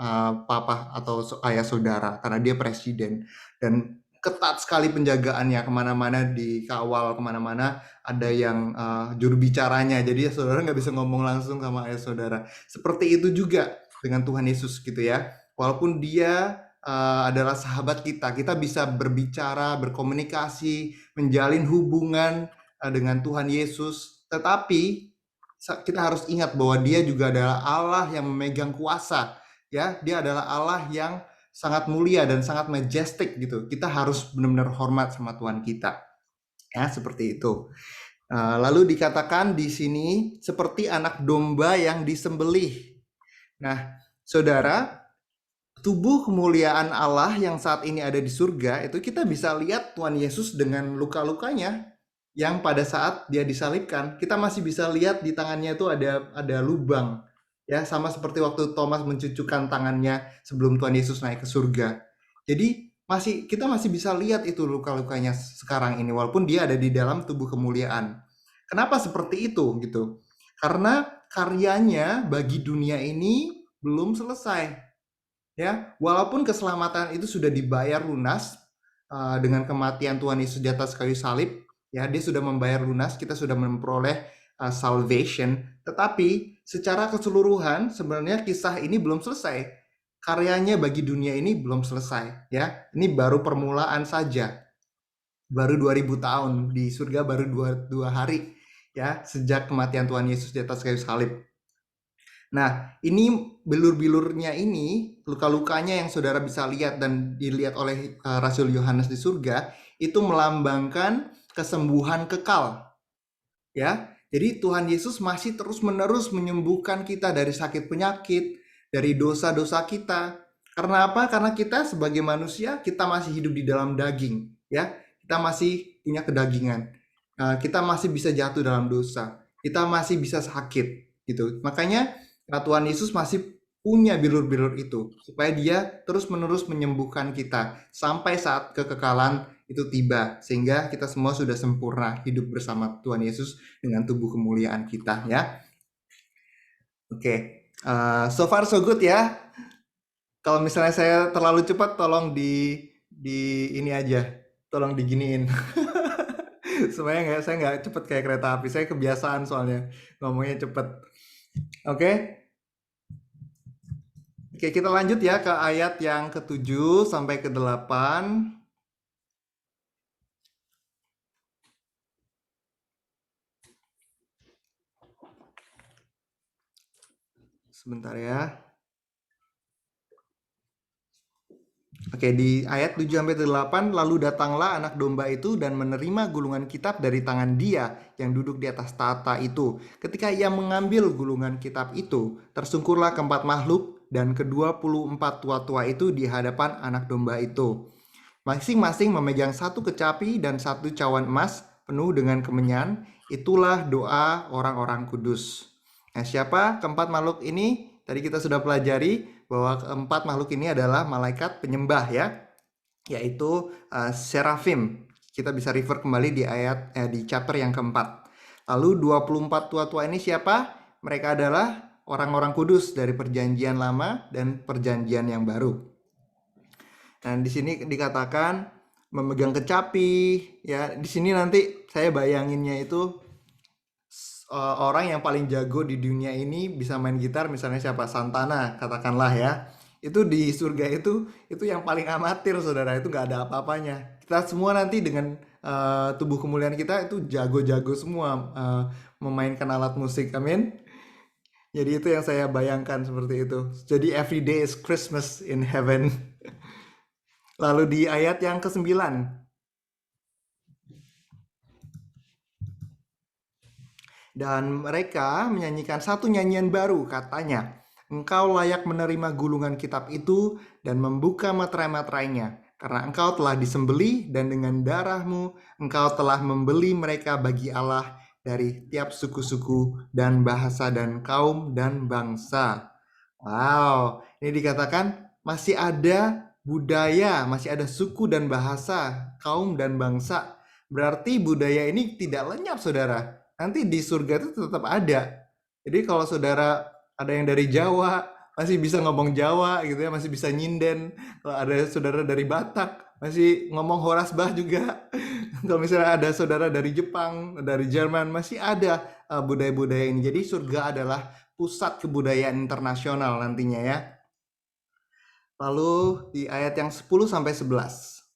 papa atau ayah saudara, karena dia presiden. Dan ketat sekali penjagaannya, kemana-mana dikawal, kemana-mana ada yang juru bicaranya, jadi saudara nggak bisa ngomong langsung sama ayah saudara. Seperti itu juga dengan Tuhan Yesus gitu ya, walaupun dia adalah sahabat kita, kita bisa berbicara, berkomunikasi, menjalin hubungan dengan Tuhan Yesus, tetapi kita harus ingat bahwa dia juga adalah Allah yang memegang kuasa, ya, dia adalah Allah yang sangat mulia dan sangat majestic gitu. Kita harus benar-benar hormat sama Tuhan kita. Ya, seperti itu. Lalu dikatakan di sini seperti anak domba yang disembelih. Nah, saudara, tubuh kemuliaan Allah yang saat ini ada di surga itu kita bisa lihat Tuhan Yesus dengan luka-lukanya yang pada saat dia disalibkan, kita masih bisa lihat di tangannya itu ada lubang. Ya, sama seperti waktu Thomas mencucukkan tangannya sebelum Tuhan Yesus naik ke surga. Jadi kita masih bisa lihat itu luka-lukanya sekarang ini walaupun dia ada di dalam tubuh kemuliaan. Kenapa seperti itu gitu? Karena karyanya bagi dunia ini belum selesai. Ya, walaupun keselamatan itu sudah dibayar lunas dengan kematian Tuhan Yesus di atas kayu salib, ya dia sudah membayar lunas, kita sudah memperoleh salvation, tetapi secara keseluruhan sebenarnya kisah ini belum selesai. Karyanya bagi dunia ini belum selesai, ya. Ini baru permulaan saja. Baru 2000 tahun di surga, baru dua hari ya sejak kematian Tuhan Yesus di atas kayu salib. Nah, ini bilur-bilurnya ini, luka-lukanya yang saudara bisa lihat dan dilihat oleh Rasul Yohanes di surga, itu melambangkan kesembuhan kekal. Ya, jadi Tuhan Yesus masih terus-menerus menyembuhkan kita dari sakit penyakit, dari dosa-dosa kita. Karena apa? Karena kita sebagai manusia, kita masih hidup di dalam daging, ya. Kita masih punya kedagingan. Kita masih bisa jatuh dalam dosa. Kita masih bisa sakit, gitu. Makanya Tuhan Yesus masih punya bilur-bilur itu supaya dia terus-menerus menyembuhkan kita sampai saat kekekalan itu tiba, sehingga kita semua sudah sempurna hidup bersama Tuhan Yesus dengan tubuh kemuliaan kita, ya. Oke, so far so good ya. Kalau misalnya saya terlalu cepat, tolong di ini aja, tolong diginiin. Supaya saya nggak cepet kayak kereta api. Saya kebiasaan soalnya ngomongnya cepet. Oke, kita lanjut ya ke ayat yang ke-7 sampai ke-8. Sebentar ya. Oke, di ayat 7-8, lalu datanglah anak domba itu dan menerima gulungan kitab dari tangan dia yang duduk di atas tahta itu. Ketika ia mengambil gulungan kitab itu, tersungkurlah keempat makhluk dan ke-24 tua-tua itu di hadapan anak domba itu. Masing-masing memegang satu kecapi dan satu cawan emas penuh dengan kemenyan. Itulah doa orang-orang kudus. Nah, siapa keempat makhluk ini? Tadi kita sudah pelajari bahwa keempat makhluk ini adalah malaikat penyembah ya, yaitu serafim. Kita bisa refer kembali di ayat di chapter yang keempat. Lalu 24 tua-tua ini siapa? Mereka adalah orang-orang kudus dari perjanjian lama dan perjanjian yang baru. Nah, di sini dikatakan memegang kecapi ya. Di sini nanti saya bayanginnya itu orang yang paling jago di dunia ini bisa main gitar, misalnya siapa? Santana katakanlah ya. Itu di surga itu yang paling amatir saudara, itu nggak ada apa-apanya. Kita semua nanti dengan tubuh kemuliaan kita itu jago-jago semua memainkan alat musik, amin. Jadi itu yang saya bayangkan seperti itu. Jadi every day is Christmas in heaven. Lalu di ayat yang ke-9. Dan mereka menyanyikan satu nyanyian baru, katanya, engkau layak menerima gulungan kitab itu dan membuka materai-materainya, karena engkau telah disembelih dan dengan darahmu engkau telah membeli mereka bagi Allah dari tiap suku-suku dan bahasa dan kaum dan bangsa. Wow, ini dikatakan masih ada budaya, masih ada suku dan bahasa, kaum dan bangsa. Berarti budaya ini tidak lenyap, saudara. Nanti di surga itu tetap ada. Jadi kalau saudara ada yang dari Jawa, masih bisa ngomong Jawa gitu ya, masih bisa nyinden. Kalau ada saudara dari Batak, masih ngomong Horas Bah juga. Kalau misalnya ada saudara dari Jepang, dari Jerman, masih ada budaya-budaya ini. Jadi surga adalah pusat kebudayaan internasional nantinya ya. Lalu di ayat yang 10 sampai 11.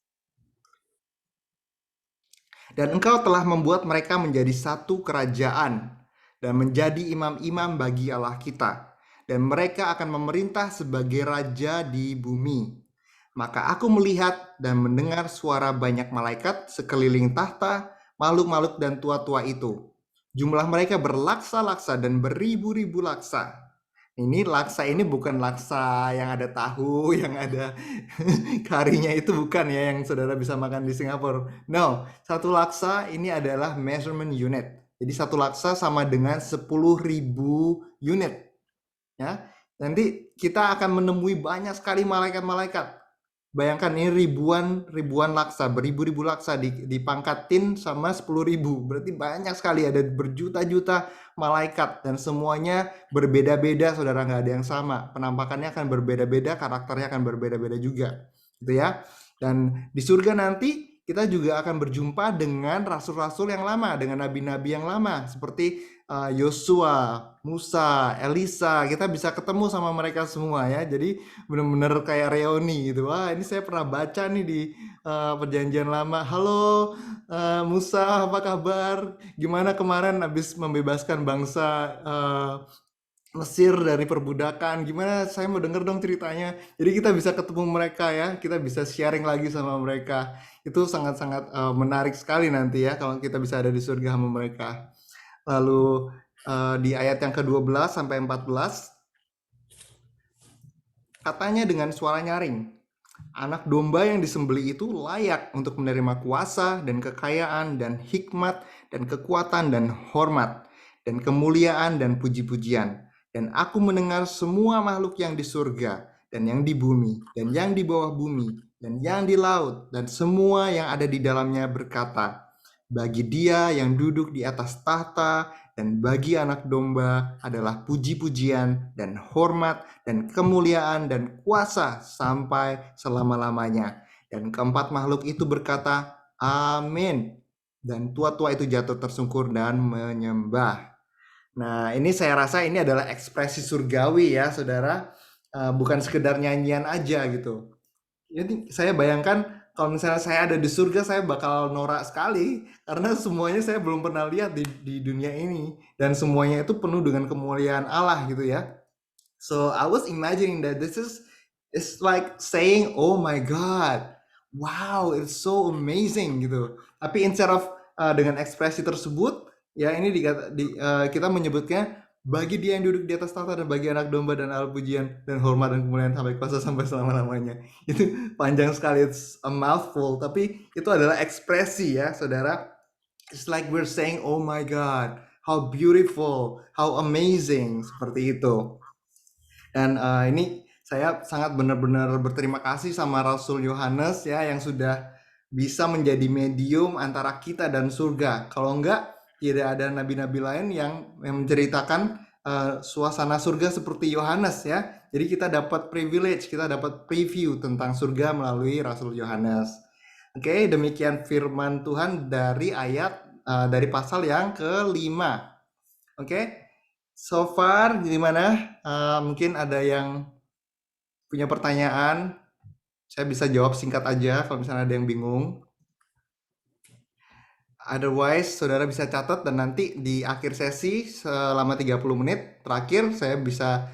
Dan engkau telah membuat mereka menjadi satu kerajaan dan menjadi imam-imam bagi Allah kita. Dan mereka akan memerintah sebagai raja di bumi. Maka aku melihat dan mendengar suara banyak malaikat sekeliling tahta, makhluk-makhluk dan tua-tua itu. Jumlah mereka berlaksa-laksa dan beribu-ribu laksa. Ini laksa ini bukan laksa yang ada tahu, yang ada karinya itu bukan ya yang saudara bisa makan di Singapura. No, satu laksa ini adalah measurement unit. Jadi satu laksa sama dengan 10.000 unit. Ya, nanti kita akan menemui banyak sekali malaikat-malaikat. Bayangkan ini ribuan laksa, beribu-ribu laksa dipangkatin sama 10.000. Berarti banyak sekali, ada berjuta-juta malaikat dan semuanya berbeda-beda, saudara, nggak ada yang sama. Penampakannya akan berbeda-beda, karakternya akan berbeda-beda juga, gitu ya. Dan di surga nanti kita juga akan berjumpa dengan rasul-rasul yang lama, dengan nabi-nabi yang lama, seperti Yosua, Musa, Elisa. Kita bisa ketemu sama mereka semua ya. Jadi bener-bener kayak reuni gitu. Wah, ini saya pernah baca nih di perjanjian lama. Halo Musa, apa kabar? Gimana kemarin habis membebaskan bangsa Mesir dari perbudakan? Gimana? Saya mau denger dong ceritanya. Jadi kita bisa ketemu mereka ya. Kita bisa sharing lagi sama mereka. Itu sangat-sangat menarik sekali nanti ya kalau kita bisa ada di surga sama mereka. Lalu di ayat yang ke-12 sampai 14 katanya dengan suara nyaring, anak domba yang disembelih itu layak untuk menerima kuasa dan kekayaan dan hikmat dan kekuatan dan hormat dan kemuliaan dan puji-pujian. Dan aku mendengar semua makhluk yang di surga dan yang di bumi dan yang di bawah bumi dan yang di laut dan semua yang ada di dalamnya berkata, bagi dia yang duduk di atas tahta dan bagi anak domba adalah puji-pujian dan hormat dan kemuliaan dan kuasa sampai selama-lamanya. Dan keempat makhluk itu berkata, amin. Dan tua-tua itu jatuh tersungkur dan menyembah. Nah, ini saya rasa ini adalah ekspresi surgawi ya, saudara. Bukan sekedar nyanyian aja gitu. Jadi saya bayangkan kalau misalnya saya ada di surga, saya bakal norak sekali karena semuanya saya belum pernah lihat di dunia ini dan semuanya itu penuh dengan kemuliaan Allah gitu ya. So I was imagining that it's like saying, oh my God, wow, it's so amazing gitu. Tapi instead of dengan ekspresi tersebut, ya ini kita menyebutnya bagi dia yang duduk di atas tahta dan bagi anak domba dan al pujian dan hormat dan kemuliaan sampai kuasa sampai selama-lamanya. Itu panjang sekali, it's a mouthful, tapi itu adalah ekspresi ya, saudara. It's like we're saying, oh my God, how beautiful, how amazing, seperti itu. Dan ini saya sangat benar-benar berterima kasih sama Rasul Yohanes ya yang sudah bisa menjadi medium antara kita dan surga. Kalau enggak, tidak ada nabi-nabi lain yang menceritakan suasana surga seperti Yohanes ya. Jadi kita dapat privilege, kita dapat preview tentang surga melalui Rasul Yohanes. Oke, demikian firman Tuhan dari dari pasal yang ke-5. Oke, so far gimana? Mungkin ada yang punya pertanyaan? Saya bisa jawab singkat aja kalau misalnya ada yang bingung. Otherwise, saudara bisa catat dan nanti di akhir sesi selama 30 menit terakhir saya bisa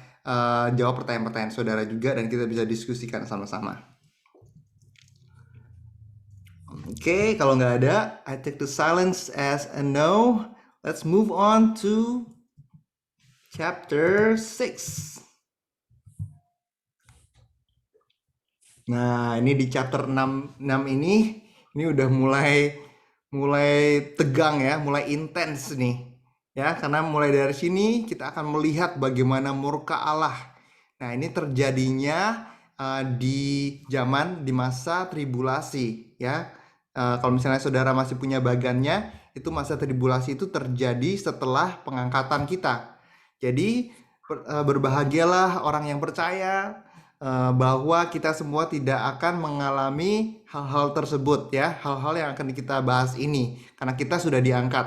jawab pertanyaan-pertanyaan saudara juga dan kita bisa diskusikan sama-sama. Oke, kalau nggak ada, I take the silence as a no. Let's move on to chapter 6. Nah, ini di chapter 6 ini udah mulai tegang ya, mulai intens nih. Ya, karena mulai dari sini kita akan melihat bagaimana murka Allah. Nah, ini terjadinya di masa tribulasi ya. Kalau misalnya saudara masih punya bagannya, itu masa tribulasi itu terjadi setelah pengangkatan kita. Jadi Berbahagialah orang yang percaya bahwa kita semua tidak akan mengalami hal-hal tersebut ya, hal-hal yang akan kita bahas ini karena kita sudah diangkat.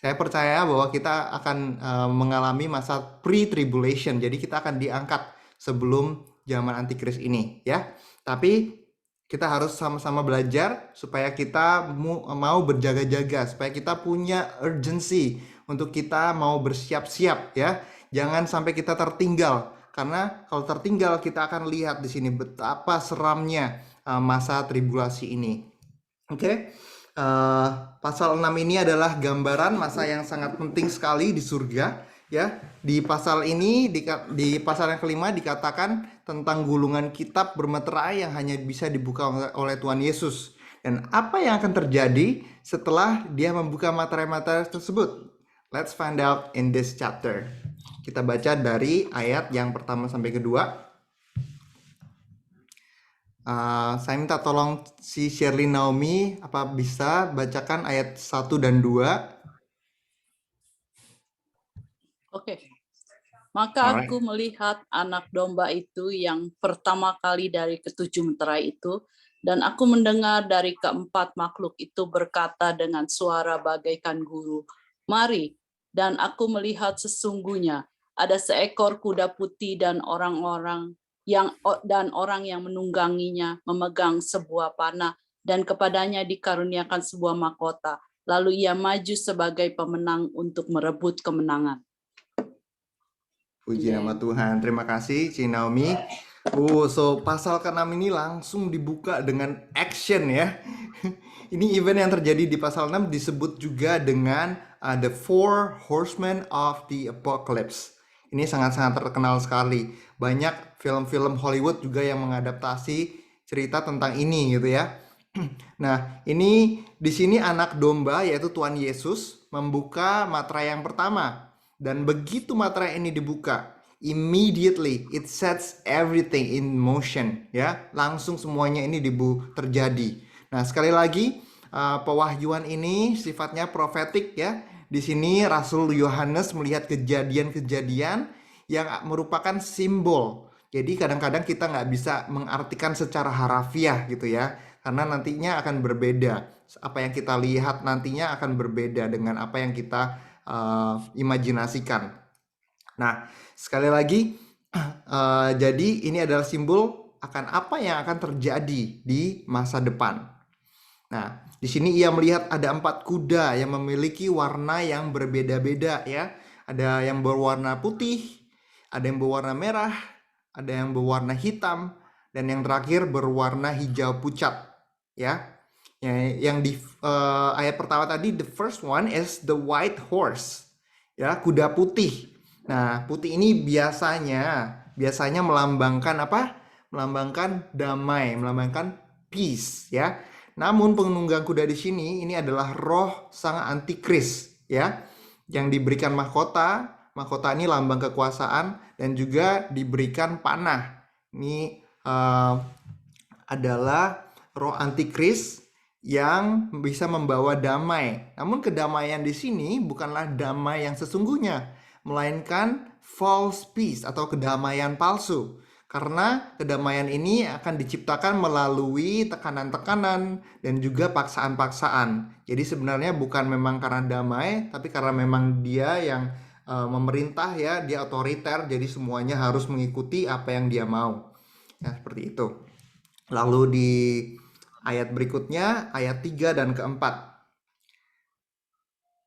Saya percaya bahwa kita akan mengalami masa pre-tribulation, jadi kita akan diangkat sebelum zaman antikris ini ya. Tapi kita harus sama-sama belajar supaya kita mau berjaga-jaga, supaya kita punya urgency untuk kita mau bersiap-siap ya. Jangan sampai kita tertinggal, karena kalau tertinggal kita akan lihat di sini betapa seramnya masa tribulasi ini. Oke. Pasal 6 ini adalah gambaran masa yang sangat penting sekali di surga ya. Di pasal ini di pasal yang kelima dikatakan tentang gulungan kitab bermeterai yang hanya bisa dibuka oleh Tuhan Yesus. Dan apa yang akan terjadi setelah dia membuka materai-materai tersebut? Let's find out in this chapter. Kita baca dari ayat yang pertama sampai kedua. Saya minta tolong si Shirley Naomi, apa bisa bacakan ayat 1 dan 2? Oke. Maka aku melihat anak domba itu yang pertama kali dari ketujuh meterai itu, dan aku mendengar dari keempat makhluk itu berkata dengan suara bagaikan guru, "Mari." Dan aku melihat sesungguhnya ada seekor kuda putih dan orang yang menungganginya memegang sebuah panah, dan kepadanya dikaruniakan sebuah mahkota. Lalu ia maju sebagai pemenang untuk merebut kemenangan. Puji nama Tuhan. Terima kasih Ci Naomi. So pasal ke-6 ini langsung dibuka dengan action ya. Ini event yang terjadi di pasal 6 disebut juga dengan the Four Horsemen of the Apocalypse. Ini sangat-sangat terkenal sekali. Banyak film-film Hollywood juga yang mengadaptasi cerita tentang ini gitu ya. Nah, ini di sini anak domba yaitu Tuhan Yesus membuka materai yang pertama. Dan begitu materai ini dibuka, immediately it sets everything in motion ya. Langsung semuanya ini terjadi. Nah, sekali lagi pewahyuan ini sifatnya profetik ya. Di sini Rasul Yohanes melihat kejadian-kejadian yang merupakan simbol. Jadi kadang-kadang kita nggak bisa mengartikan secara harafiah gitu ya. Karena nantinya akan berbeda. Apa yang kita lihat nantinya akan berbeda dengan apa yang kita imajinasikan. Nah, sekali lagi, jadi ini adalah simbol akan apa yang akan terjadi di masa depan. Nah, di sini ia melihat ada 4 kuda yang memiliki warna yang berbeda-beda ya. Ada yang berwarna putih, ada yang berwarna merah, ada yang berwarna hitam, dan yang terakhir berwarna hijau pucat ya. Yang di ayat pertama tadi, the first one is the white horse ya, kuda putih. Nah, putih ini biasanya melambangkan apa? Melambangkan damai, melambangkan peace ya. Namun penunggang kuda di sini ini adalah roh sang antikris ya, yang diberikan mahkota. Mahkota ini lambang kekuasaan dan juga diberikan panah. Ini adalah roh antikris yang bisa membawa damai. Namun kedamaian di sini bukanlah damai yang sesungguhnya, melainkan false peace atau kedamaian palsu. Karena kedamaian ini akan diciptakan melalui tekanan-tekanan dan juga paksaan-paksaan. Jadi sebenarnya bukan memang karena damai, tapi karena memang dia yang memerintah ya, dia otoriter, jadi semuanya harus mengikuti apa yang dia mau. Ya, seperti itu. Lalu di ayat berikutnya, ayat 3 dan keempat.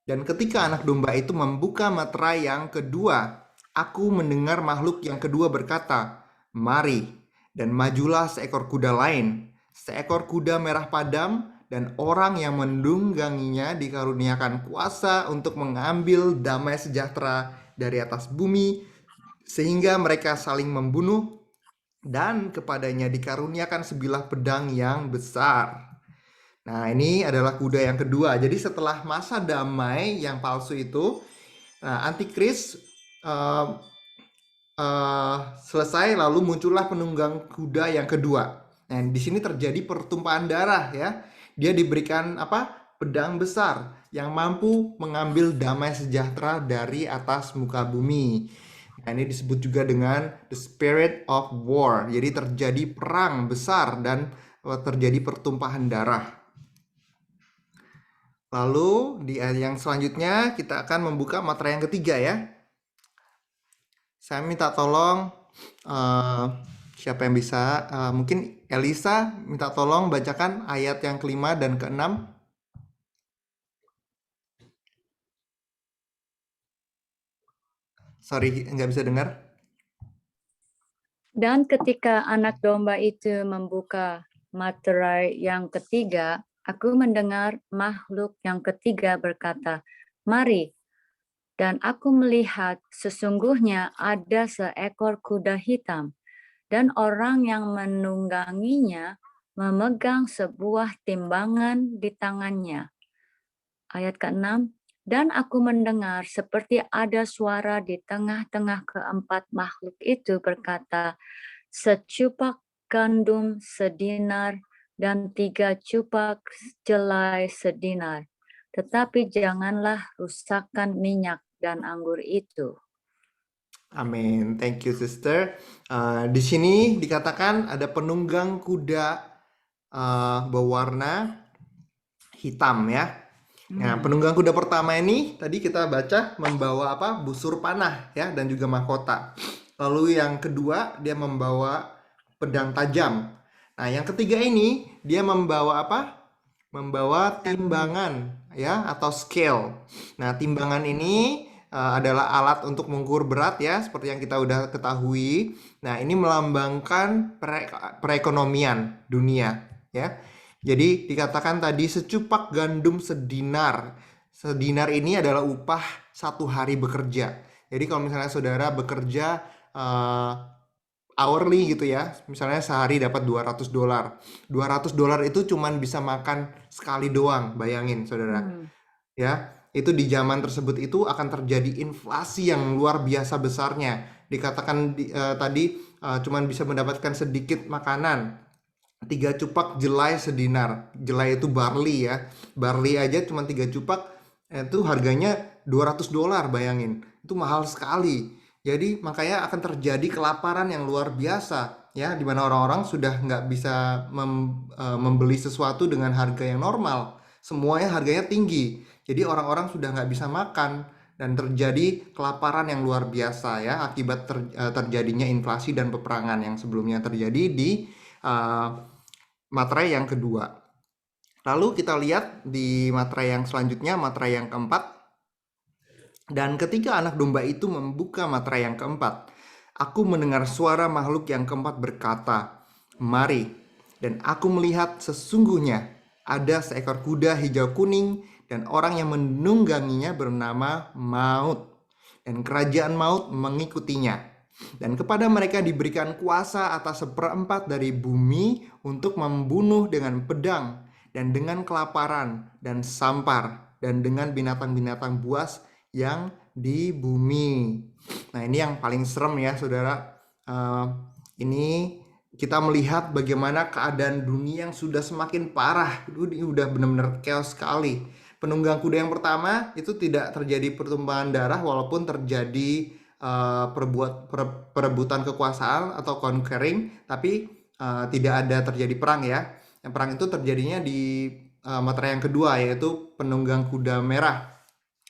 Dan ketika anak domba itu membuka materai yang kedua, aku mendengar makhluk yang kedua berkata, "Mari," dan majulah seekor kuda lain. Seekor kuda merah padam, dan orang yang menungganginya dikaruniakan kuasa untuk mengambil damai sejahtera dari atas bumi, sehingga mereka saling membunuh, dan kepadanya dikaruniakan sebilah pedang yang besar. Nah, ini adalah kuda yang kedua. Jadi setelah masa damai yang palsu itu, antikris selesai, lalu muncullah penunggang kuda yang kedua. Nah, di sini terjadi pertumpahan darah ya. Dia diberikan apa? Pedang besar yang mampu mengambil damai sejahtera dari atas muka bumi. Nah, ini disebut juga dengan the spirit of war. Jadi terjadi perang besar dan terjadi pertumpahan darah. Lalu di ayat yang selanjutnya kita akan membuka materai yang ketiga ya. Saya minta tolong siapa yang bisa, mungkin Elisa minta tolong bacakan ayat yang kelima dan keenam. Sorry, nggak bisa dengar. Dan ketika anak domba itu membuka materai yang ketiga, aku mendengar makhluk yang ketiga berkata, "Mari." Dan aku melihat sesungguhnya ada seekor kuda hitam, dan orang yang menungganginya memegang sebuah timbangan di tangannya. Ayat ke-6, dan aku mendengar seperti ada suara di tengah-tengah keempat makhluk itu berkata, "Secupak gandum sedinar dan 3 cupak jelai sedinar. Tetapi janganlah rusakkan minyak dan anggur itu." Amin. Thank you, sister. Di sini dikatakan ada penunggang kuda berwarna hitam ya. Nah, penunggang kuda pertama ini tadi kita baca membawa apa? Busur panah ya, dan juga mahkota. Lalu yang kedua dia membawa pedang tajam. Nah, yang ketiga ini dia membawa apa? Membawa timbangan ya, atau scale. Nah, timbangan ini adalah alat untuk mengukur berat ya, seperti yang kita udah ketahui. Nah, ini melambangkan perekonomian dunia ya. Jadi dikatakan tadi secupak gandum sedinar. Sedinar ini adalah upah 1 hari bekerja. Jadi kalau misalnya saudara bekerja hourly gitu ya, misalnya sehari dapat $200. $200 itu cuman bisa makan sekali doang, bayangin saudara. Ya, itu di zaman tersebut itu akan terjadi inflasi yang luar biasa besarnya. Dikatakan tadi cuman bisa mendapatkan sedikit makanan. 3 cupak jelai sedinar. Jelai itu barley ya. Barley aja cuma 3 cupak itu harganya $200, bayangin. Itu mahal sekali. Jadi makanya akan terjadi kelaparan yang luar biasa ya, di mana orang-orang sudah nggak bisa membeli sesuatu dengan harga yang normal. Semuanya harganya tinggi. Jadi orang-orang sudah nggak bisa makan dan terjadi kelaparan yang luar biasa ya, akibat terjadinya inflasi dan peperangan yang sebelumnya terjadi di materai yang kedua. Lalu kita lihat di materai yang selanjutnya, materai yang keempat. Dan ketika anak domba itu membuka materai yang keempat, aku mendengar suara makhluk yang keempat berkata, "Mari." Dan aku melihat sesungguhnya ada seekor kuda hijau kuning dan orang yang menungganginya bernama Maut. Dan kerajaan maut mengikutinya. Dan kepada mereka diberikan kuasa atas 1/4 dari bumi untuk membunuh dengan pedang dan dengan kelaparan dan sampar dan dengan binatang-binatang buas yang di bumi. Nah, ini yang paling serem ya saudara. Ini kita melihat bagaimana keadaan dunia yang sudah semakin parah. Ini udah benar-benar chaos sekali. Penunggang kuda yang pertama itu tidak terjadi pertumpahan darah walaupun terjadi perebutan kekuasaan atau conquering, tapi tidak ada terjadi perang ya. Yang perang itu terjadinya di materai yang kedua, yaitu penunggang kuda merah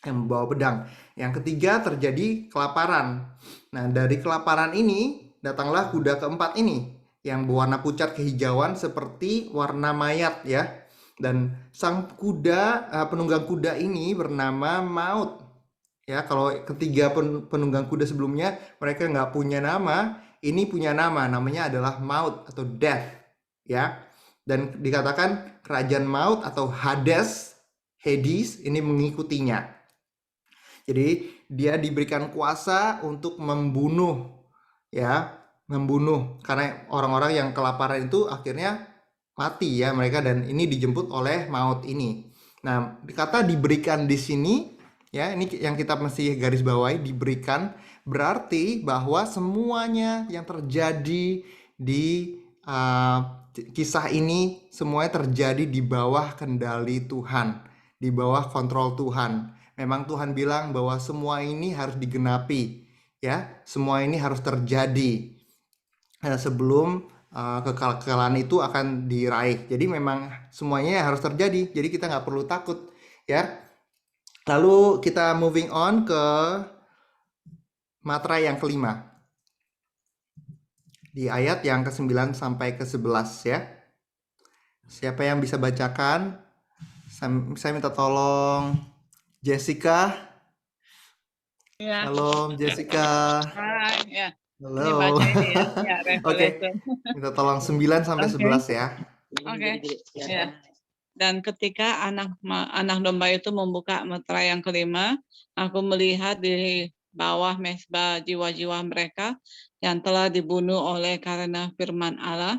yang membawa pedang. Yang ketiga terjadi kelaparan. Nah, dari kelaparan ini datanglah kuda keempat ini yang berwarna pucat kehijauan seperti warna mayat ya. Dan sang kuda, penunggang kuda ini bernama Maut. Ya, kalau ketiga penunggang kuda sebelumnya mereka nggak punya nama, ini punya nama, namanya adalah Maut atau Death, ya. Dan dikatakan kerajaan maut atau Hades ini mengikutinya. Jadi dia diberikan kuasa untuk membunuh, ya, membunuh karena orang-orang yang kelaparan itu akhirnya mati ya mereka, dan ini dijemput oleh maut ini. Nah, kata diberikan di sini. Ya, ini yang kita mesti garis bawahi, diberikan berarti bahwa semuanya yang terjadi di kisah ini semuanya terjadi di bawah kendali Tuhan, di bawah kontrol Tuhan. Memang Tuhan bilang bahwa semua ini harus digenapi ya. Semua ini harus terjadi sebelum kekalahan itu akan diraih. Jadi memang semuanya harus terjadi. Jadi kita nggak perlu takut, ya. Lalu kita moving on ke materai yang kelima. Di ayat yang ke-9 sampai ke-11 ya. Siapa yang bisa bacakan? Saya minta tolong Jessica. Ya. Halo Jessica. Hai, ya. Ini Halo. baca ini ya. Ya, Oke. Revelation. Minta tolong 9 sampai Oke. 11 ya. Oke. Ya. Dan ketika anak domba itu membuka meterai yang kelima, aku melihat di bawah mesbah jiwa-jiwa mereka yang telah dibunuh oleh karena firman Allah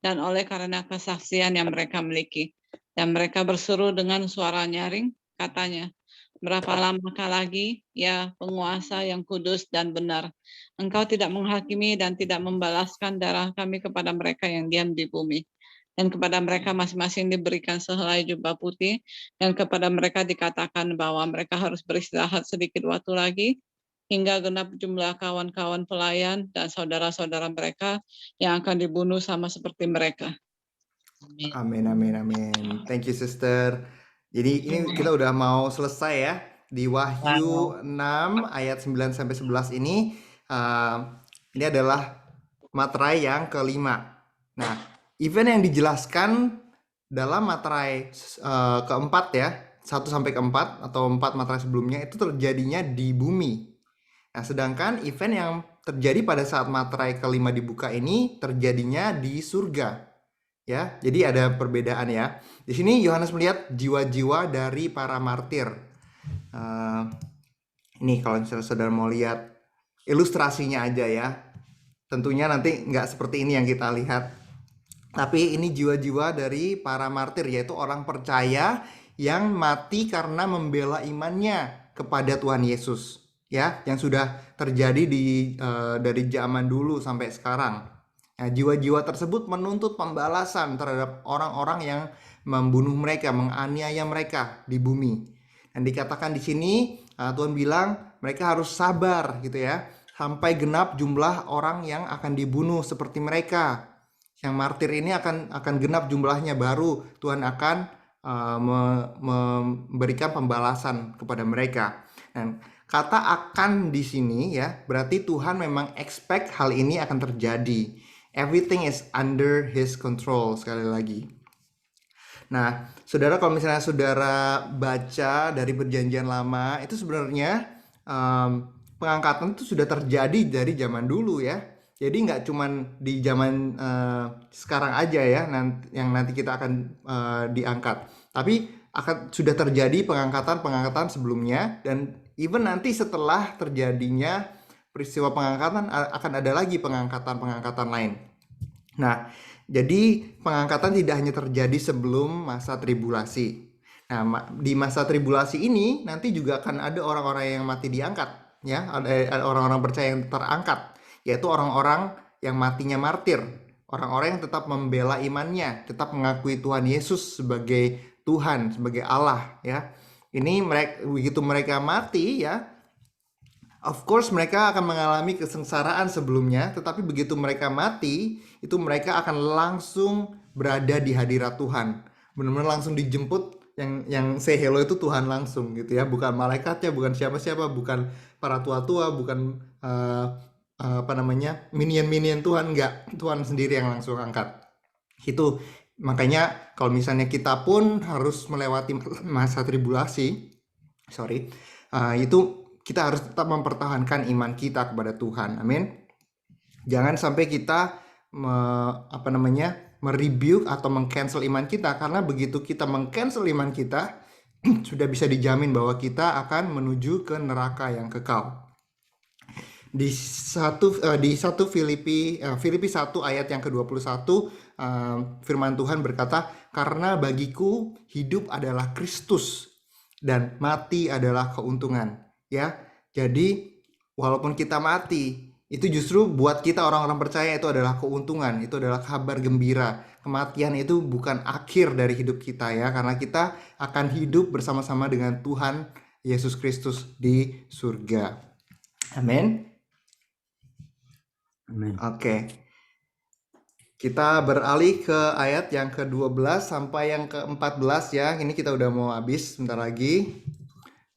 dan oleh karena kesaksian yang mereka miliki. Dan mereka berseru dengan suara nyaring, katanya, berapa lamakah lagi, ya penguasa yang kudus dan benar, engkau tidak menghakimi dan tidak membalaskan darah kami kepada mereka yang diam di bumi. Dan kepada mereka masing-masing diberikan sehelai jubah putih, dan kepada mereka dikatakan bahwa mereka harus beristirahat sedikit waktu lagi, hingga genap jumlah kawan-kawan pelayan dan saudara-saudara mereka yang akan dibunuh sama seperti mereka. Amin, amin, amin. Thank you, sister. Jadi ini kita udah mau selesai ya. Di Wahyu 6 ayat 9 sampai 11 ini adalah materai yang kelima. Nah, event yang dijelaskan dalam materai keempat ya, 1 sampai keempat atau 4 materai sebelumnya itu terjadinya di bumi. Nah, sedangkan event yang terjadi pada saat materai kelima dibuka ini terjadinya di surga. Ya, jadi ada perbedaan ya. Di sini Yohanes melihat jiwa-jiwa dari para martir. Ini kalau misalnya saudara mau lihat ilustrasinya aja ya. Tentunya nanti nggak seperti ini yang kita lihat. Tapi ini jiwa-jiwa dari para martir, yaitu orang percaya yang mati karena membela imannya kepada Tuhan Yesus. Ya, yang sudah terjadi dari zaman dulu sampai sekarang. Nah, jiwa-jiwa tersebut menuntut pembalasan terhadap orang-orang yang membunuh mereka, menganiaya mereka di bumi. Dan dikatakan di sini Tuhan bilang mereka harus sabar gitu ya, sampai genap jumlah orang yang akan dibunuh seperti mereka. Yang martir ini akan genap jumlahnya, baru Tuhan akan memberikan pembalasan kepada mereka. Dan kata akan di sini ya, berarti Tuhan memang expect hal ini akan terjadi. Everything is under His control, sekali lagi. Nah, saudara, kalau misalnya saudara baca dari Perjanjian Lama, itu sebenarnya pengangkatan itu sudah terjadi dari zaman dulu ya. Jadi nggak cuman di zaman sekarang aja ya, yang nanti kita akan diangkat. Tapi sudah terjadi pengangkatan sebelumnya, dan even nanti setelah terjadinya peristiwa pengangkatan akan ada lagi pengangkatan lain. Nah, jadi pengangkatan tidak hanya terjadi sebelum masa tribulasi. Nah, di masa tribulasi ini nanti juga akan ada orang-orang yang mati diangkat, ya, ada orang-orang percaya yang terangkat, yaitu orang-orang yang matinya martir, orang-orang yang tetap membela imannya, tetap mengakui Tuhan Yesus sebagai Tuhan, sebagai Allah, ya. Ini begitu mereka mati, ya. Of course mereka akan mengalami kesengsaraan sebelumnya, tetapi begitu mereka mati, itu mereka akan langsung berada di hadirat Tuhan. Benar-benar langsung dijemput, yang say hello itu Tuhan langsung gitu ya, bukan malaikatnya, bukan siapa-siapa, bukan para tua-tua, bukan minion-minion Tuhan, enggak, Tuhan sendiri yang langsung angkat. Itu makanya kalau misalnya kita pun harus melewati masa tribulasi, itu kita harus tetap mempertahankan iman kita kepada Tuhan. Amin. Jangan sampai kita merebuke atau meng-cancel iman kita, karena begitu kita meng-cancel iman kita, sudah bisa dijamin bahwa kita akan menuju ke neraka yang kekal. Di 1 Filipi 1 ayat yang ke-21, firman Tuhan berkata, karena bagiku hidup adalah Kristus dan mati adalah keuntungan. Ya, jadi walaupun kita mati, itu justru buat kita orang-orang percaya itu adalah keuntungan, itu adalah kabar gembira. Kematian itu bukan akhir dari hidup kita ya, karena kita akan hidup bersama-sama dengan Tuhan Yesus Kristus di surga. Amin. Amin. Oke. Kita beralih ke ayat yang ke-12 sampai yang ke-14 ya. Ini kita udah mau habis sebentar lagi.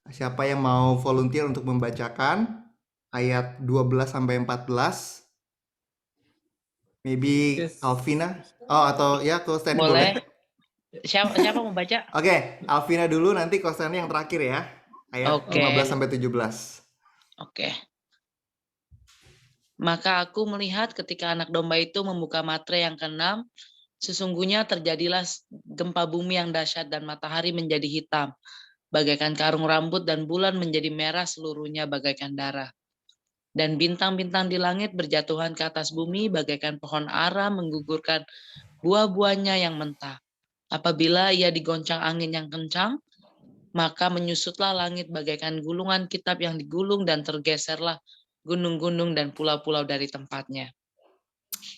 Siapa yang mau volunteer untuk membacakan ayat 12 sampai 14? Maybe Yes. Alvina? Oh, atau ya Ko Stanley boleh? Boleh. Siapa mau baca? Oke, Alvina dulu, nanti Ko Stanley yang terakhir ya. Ayat Oke. 15 sampai 17. Oke. Maka aku melihat ketika anak domba itu membuka materai yang ke-6, sesungguhnya terjadilah gempa bumi yang dahsyat dan matahari menjadi hitam, bagaikan karung rambut, dan bulan menjadi merah seluruhnya bagaikan darah. Dan bintang-bintang di langit berjatuhan ke atas bumi bagaikan pohon ara menggugurkan buah-buahnya yang mentah. Apabila ia digoncang angin yang kencang, maka menyusutlah langit bagaikan gulungan kitab yang digulung dan tergeserlah gunung-gunung dan pulau-pulau dari tempatnya.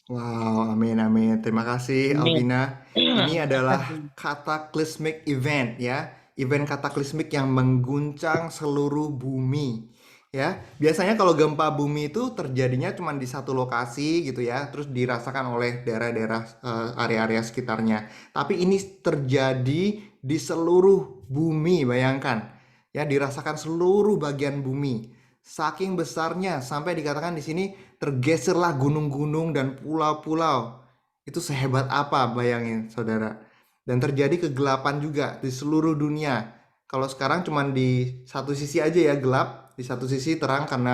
Wow, amin, amin. Terima kasih, Amin. Alvina. Ini adalah cataclysmic event ya. Event cataclysmic yang mengguncang seluruh bumi. Ya, biasanya kalau gempa bumi itu terjadinya cuma di satu lokasi gitu ya, terus dirasakan oleh daerah-daerah area-area sekitarnya. Tapi ini terjadi di seluruh bumi, bayangkan. Ya, dirasakan seluruh bagian bumi. Saking besarnya sampai dikatakan di sini tergeserlah gunung-gunung dan pulau-pulau. Itu sehebat apa, bayangin saudara. Dan terjadi kegelapan juga di seluruh dunia. Kalau sekarang cuma di satu sisi aja ya gelap, di satu sisi terang karena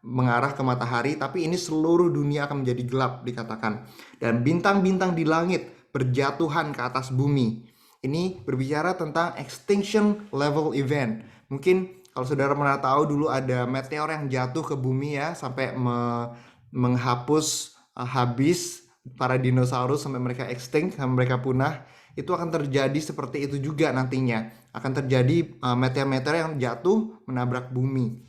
mengarah ke matahari, tapi ini seluruh dunia akan menjadi gelap dikatakan. Dan bintang-bintang di langit berjatuhan ke atas bumi. Ini berbicara tentang extinction level event. Mungkin kalau saudara pernah tahu dulu ada meteor yang jatuh ke bumi ya, sampai menghapus habis para dinosaurus sampai mereka extinct, sampai mereka punah. Itu akan terjadi seperti itu juga nantinya. Akan terjadi meteor-meteor yang jatuh menabrak bumi.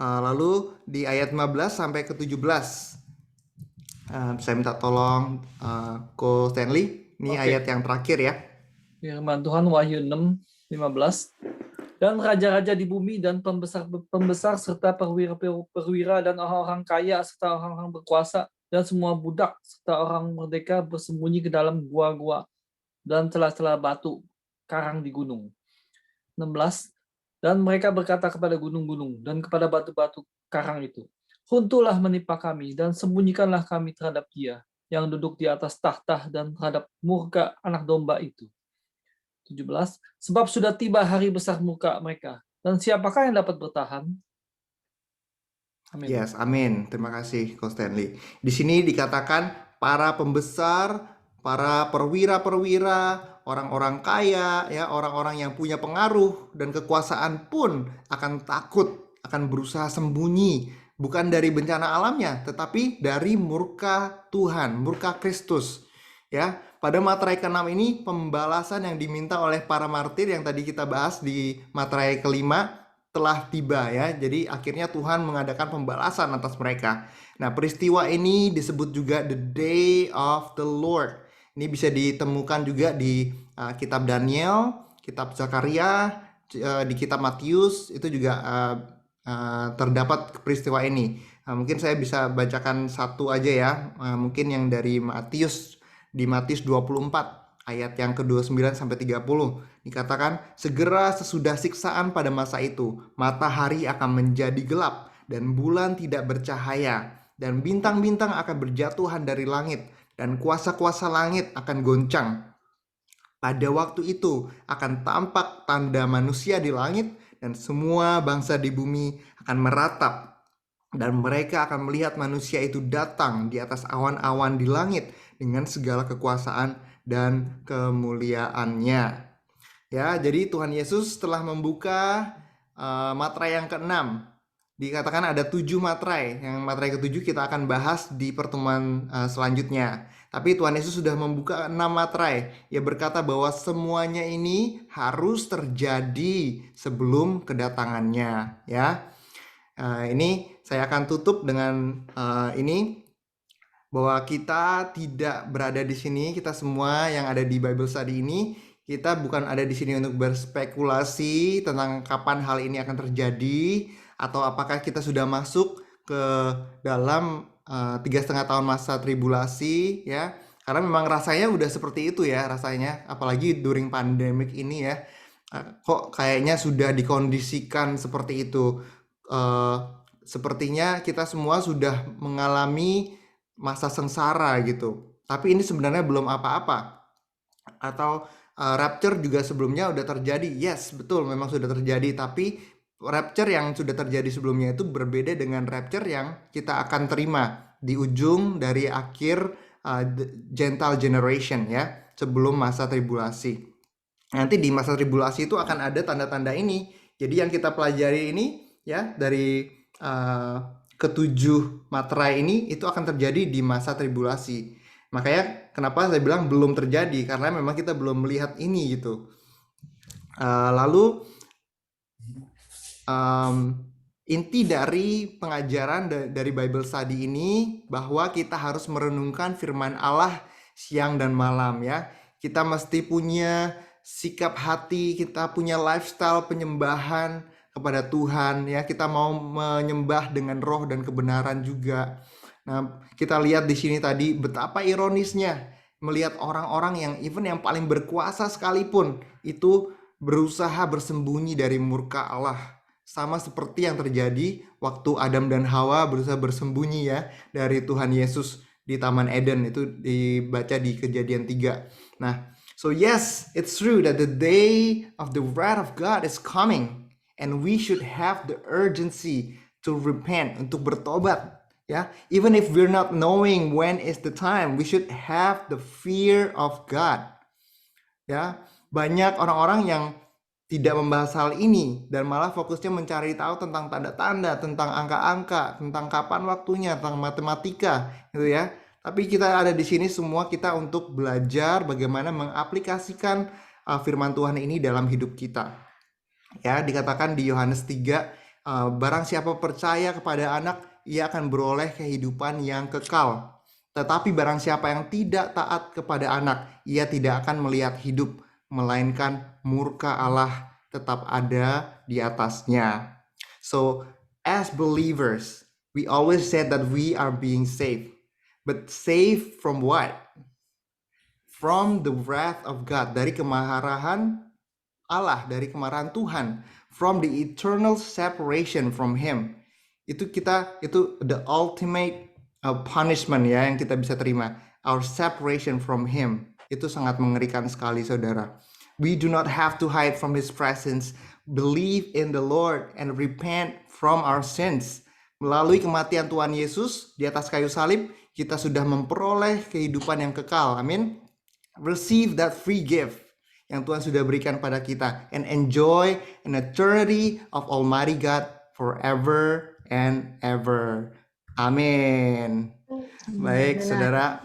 Lalu di ayat 15 sampai ke 17. Saya minta tolong Ko Stanley. Ini Oke. ayat yang terakhir ya. Firman Tuhan Wahyu 6:15. Dan raja-raja di bumi dan pembesar serta perwira dan orang-orang kaya serta orang-orang berkuasa dan semua budak serta orang merdeka bersembunyi ke dalam gua-gua dan celah-celah batu karang di gunung. 16. Dan mereka berkata kepada gunung-gunung dan kepada batu-batu karang itu, runtuhlah menimpa kami dan sembunyikanlah kami terhadap Dia yang duduk di atas tahta dan terhadap murka anak domba itu. 17. Sebab sudah tiba hari besar murka mereka, dan siapakah yang dapat bertahan? Amin. Yes, amin. Terima kasih, Ko Stanley. Di sini dikatakan para pembesar, para perwira-perwira, orang-orang kaya, ya, orang-orang yang punya pengaruh dan kekuasaan pun akan takut, akan berusaha sembunyi, bukan dari bencana alamnya, tetapi dari murka Tuhan, murka Kristus. Ya, pada materai ke-6 ini pembalasan yang diminta oleh para martir yang tadi kita bahas di materai ke-5 telah tiba ya. Jadi akhirnya Tuhan mengadakan pembalasan atas mereka. Nah, peristiwa ini disebut juga the day of the Lord. Ini bisa ditemukan juga di kitab Daniel, kitab Zakaria, di kitab Matius, itu juga terdapat peristiwa ini. Mungkin saya bisa bacakan satu aja ya. Mungkin yang dari Matius, di Matius 24 ayat yang ke-29 sampai 30 dikatakan, segera sesudah siksaan pada masa itu matahari akan menjadi gelap dan bulan tidak bercahaya dan bintang-bintang akan berjatuhan dari langit dan kuasa-kuasa langit akan goncang. Pada waktu itu akan tampak tanda manusia di langit dan semua bangsa di bumi akan meratap dan mereka akan melihat manusia itu datang di atas awan-awan di langit dengan segala kekuasaan dan kemuliaannya. Ya, jadi Tuhan Yesus telah membuka materai yang ke-6. Dikatakan ada 7 materai. Yang materai ke-7 kita akan bahas di pertemuan selanjutnya. Tapi Tuhan Yesus sudah membuka 6 materai. Ia berkata bahwa semuanya ini harus terjadi sebelum kedatangannya, ya. Ini saya akan tutup dengan ini, bahwa kita tidak berada di sini, kita semua yang ada di Bible Study ini, kita bukan ada di sini untuk berspekulasi tentang kapan hal ini akan terjadi atau apakah kita sudah masuk ke dalam 3,5 tahun masa tribulasi ya, karena memang rasanya udah seperti itu ya rasanya, apalagi during pandemic ini ya. Kok kayaknya sudah dikondisikan seperti itu. Sepertinya kita semua sudah mengalami masa sengsara gitu. Tapi ini sebenarnya belum apa-apa. Atau rapture juga sebelumnya udah terjadi. Yes, betul, memang sudah terjadi. Tapi rapture yang sudah terjadi sebelumnya itu berbeda dengan rapture yang kita akan terima di ujung dari akhir Gentile generation ya, sebelum masa tribulasi. Nanti di masa tribulasi itu akan ada tanda-tanda ini. Jadi yang kita pelajari ini ya dari ketujuh materai ini itu akan terjadi di masa tribulasi. Makanya kenapa saya bilang belum terjadi, karena memang kita belum melihat ini gitu. Lalu inti dari pengajaran dari Bible Study ini bahwa kita harus merenungkan firman Allah siang dan malam ya. Kita mesti punya sikap hati, kita punya lifestyle penyembahan kepada Tuhan ya. Kita mau menyembah dengan roh dan kebenaran juga. Nah, kita lihat di sini tadi betapa ironisnya melihat orang-orang yang even yang paling berkuasa sekalipun itu berusaha bersembunyi dari murka Allah. Sama seperti yang terjadi waktu Adam dan Hawa berusaha bersembunyi ya dari Tuhan Yesus di Taman Eden, itu dibaca di Kejadian 3. Nah, so yes, it's true that the day of the wrath of God is coming, and we should have the urgency to repent, untuk bertobat, ya. Even if we're not knowing when is the time, we should have the fear of God. Ya, banyak orang-orang yang tidak membahas hal ini dan malah fokusnya mencari tahu tentang tanda-tanda, tentang angka-angka, tentang kapan waktunya, tentang matematika, gitu ya. Tapi kita ada di sini semua kita untuk belajar bagaimana mengaplikasikan firman Tuhan ini dalam hidup kita. Ya, dikatakan di Yohanes 3, barang siapa percaya kepada anak, ia akan beroleh kehidupan yang kekal. Tetapi barang siapa yang tidak taat kepada anak, ia tidak akan melihat hidup, melainkan murka Allah tetap ada di atasnya. So, as believers, we always said that we are being saved. But saved from what? From the wrath of God, dari kemarahan Allah, dari kemarahan Tuhan, from the eternal separation from Him. Itu the ultimate punishment ya yang kita bisa terima, our separation from Him. Itu sangat mengerikan sekali, saudara. We do not have to hide from His presence. Believe in the Lord and repent from our sins. Melalui kematian Tuhan Yesus di atas kayu salib, kita sudah memperoleh kehidupan yang kekal. Amin. Receive that free gift yang Tuhan sudah berikan pada kita, and enjoy an eternity of Almighty God forever and ever. Amin. Baik, saudara,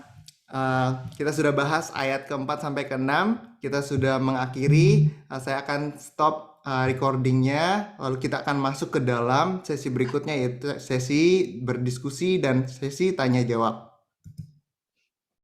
kita sudah bahas ayat keempat sampai ke-6. Kita sudah mengakhiri. Saya akan stop recordingnya, lalu kita akan masuk ke dalam sesi berikutnya, yaitu sesi berdiskusi dan sesi tanya jawab.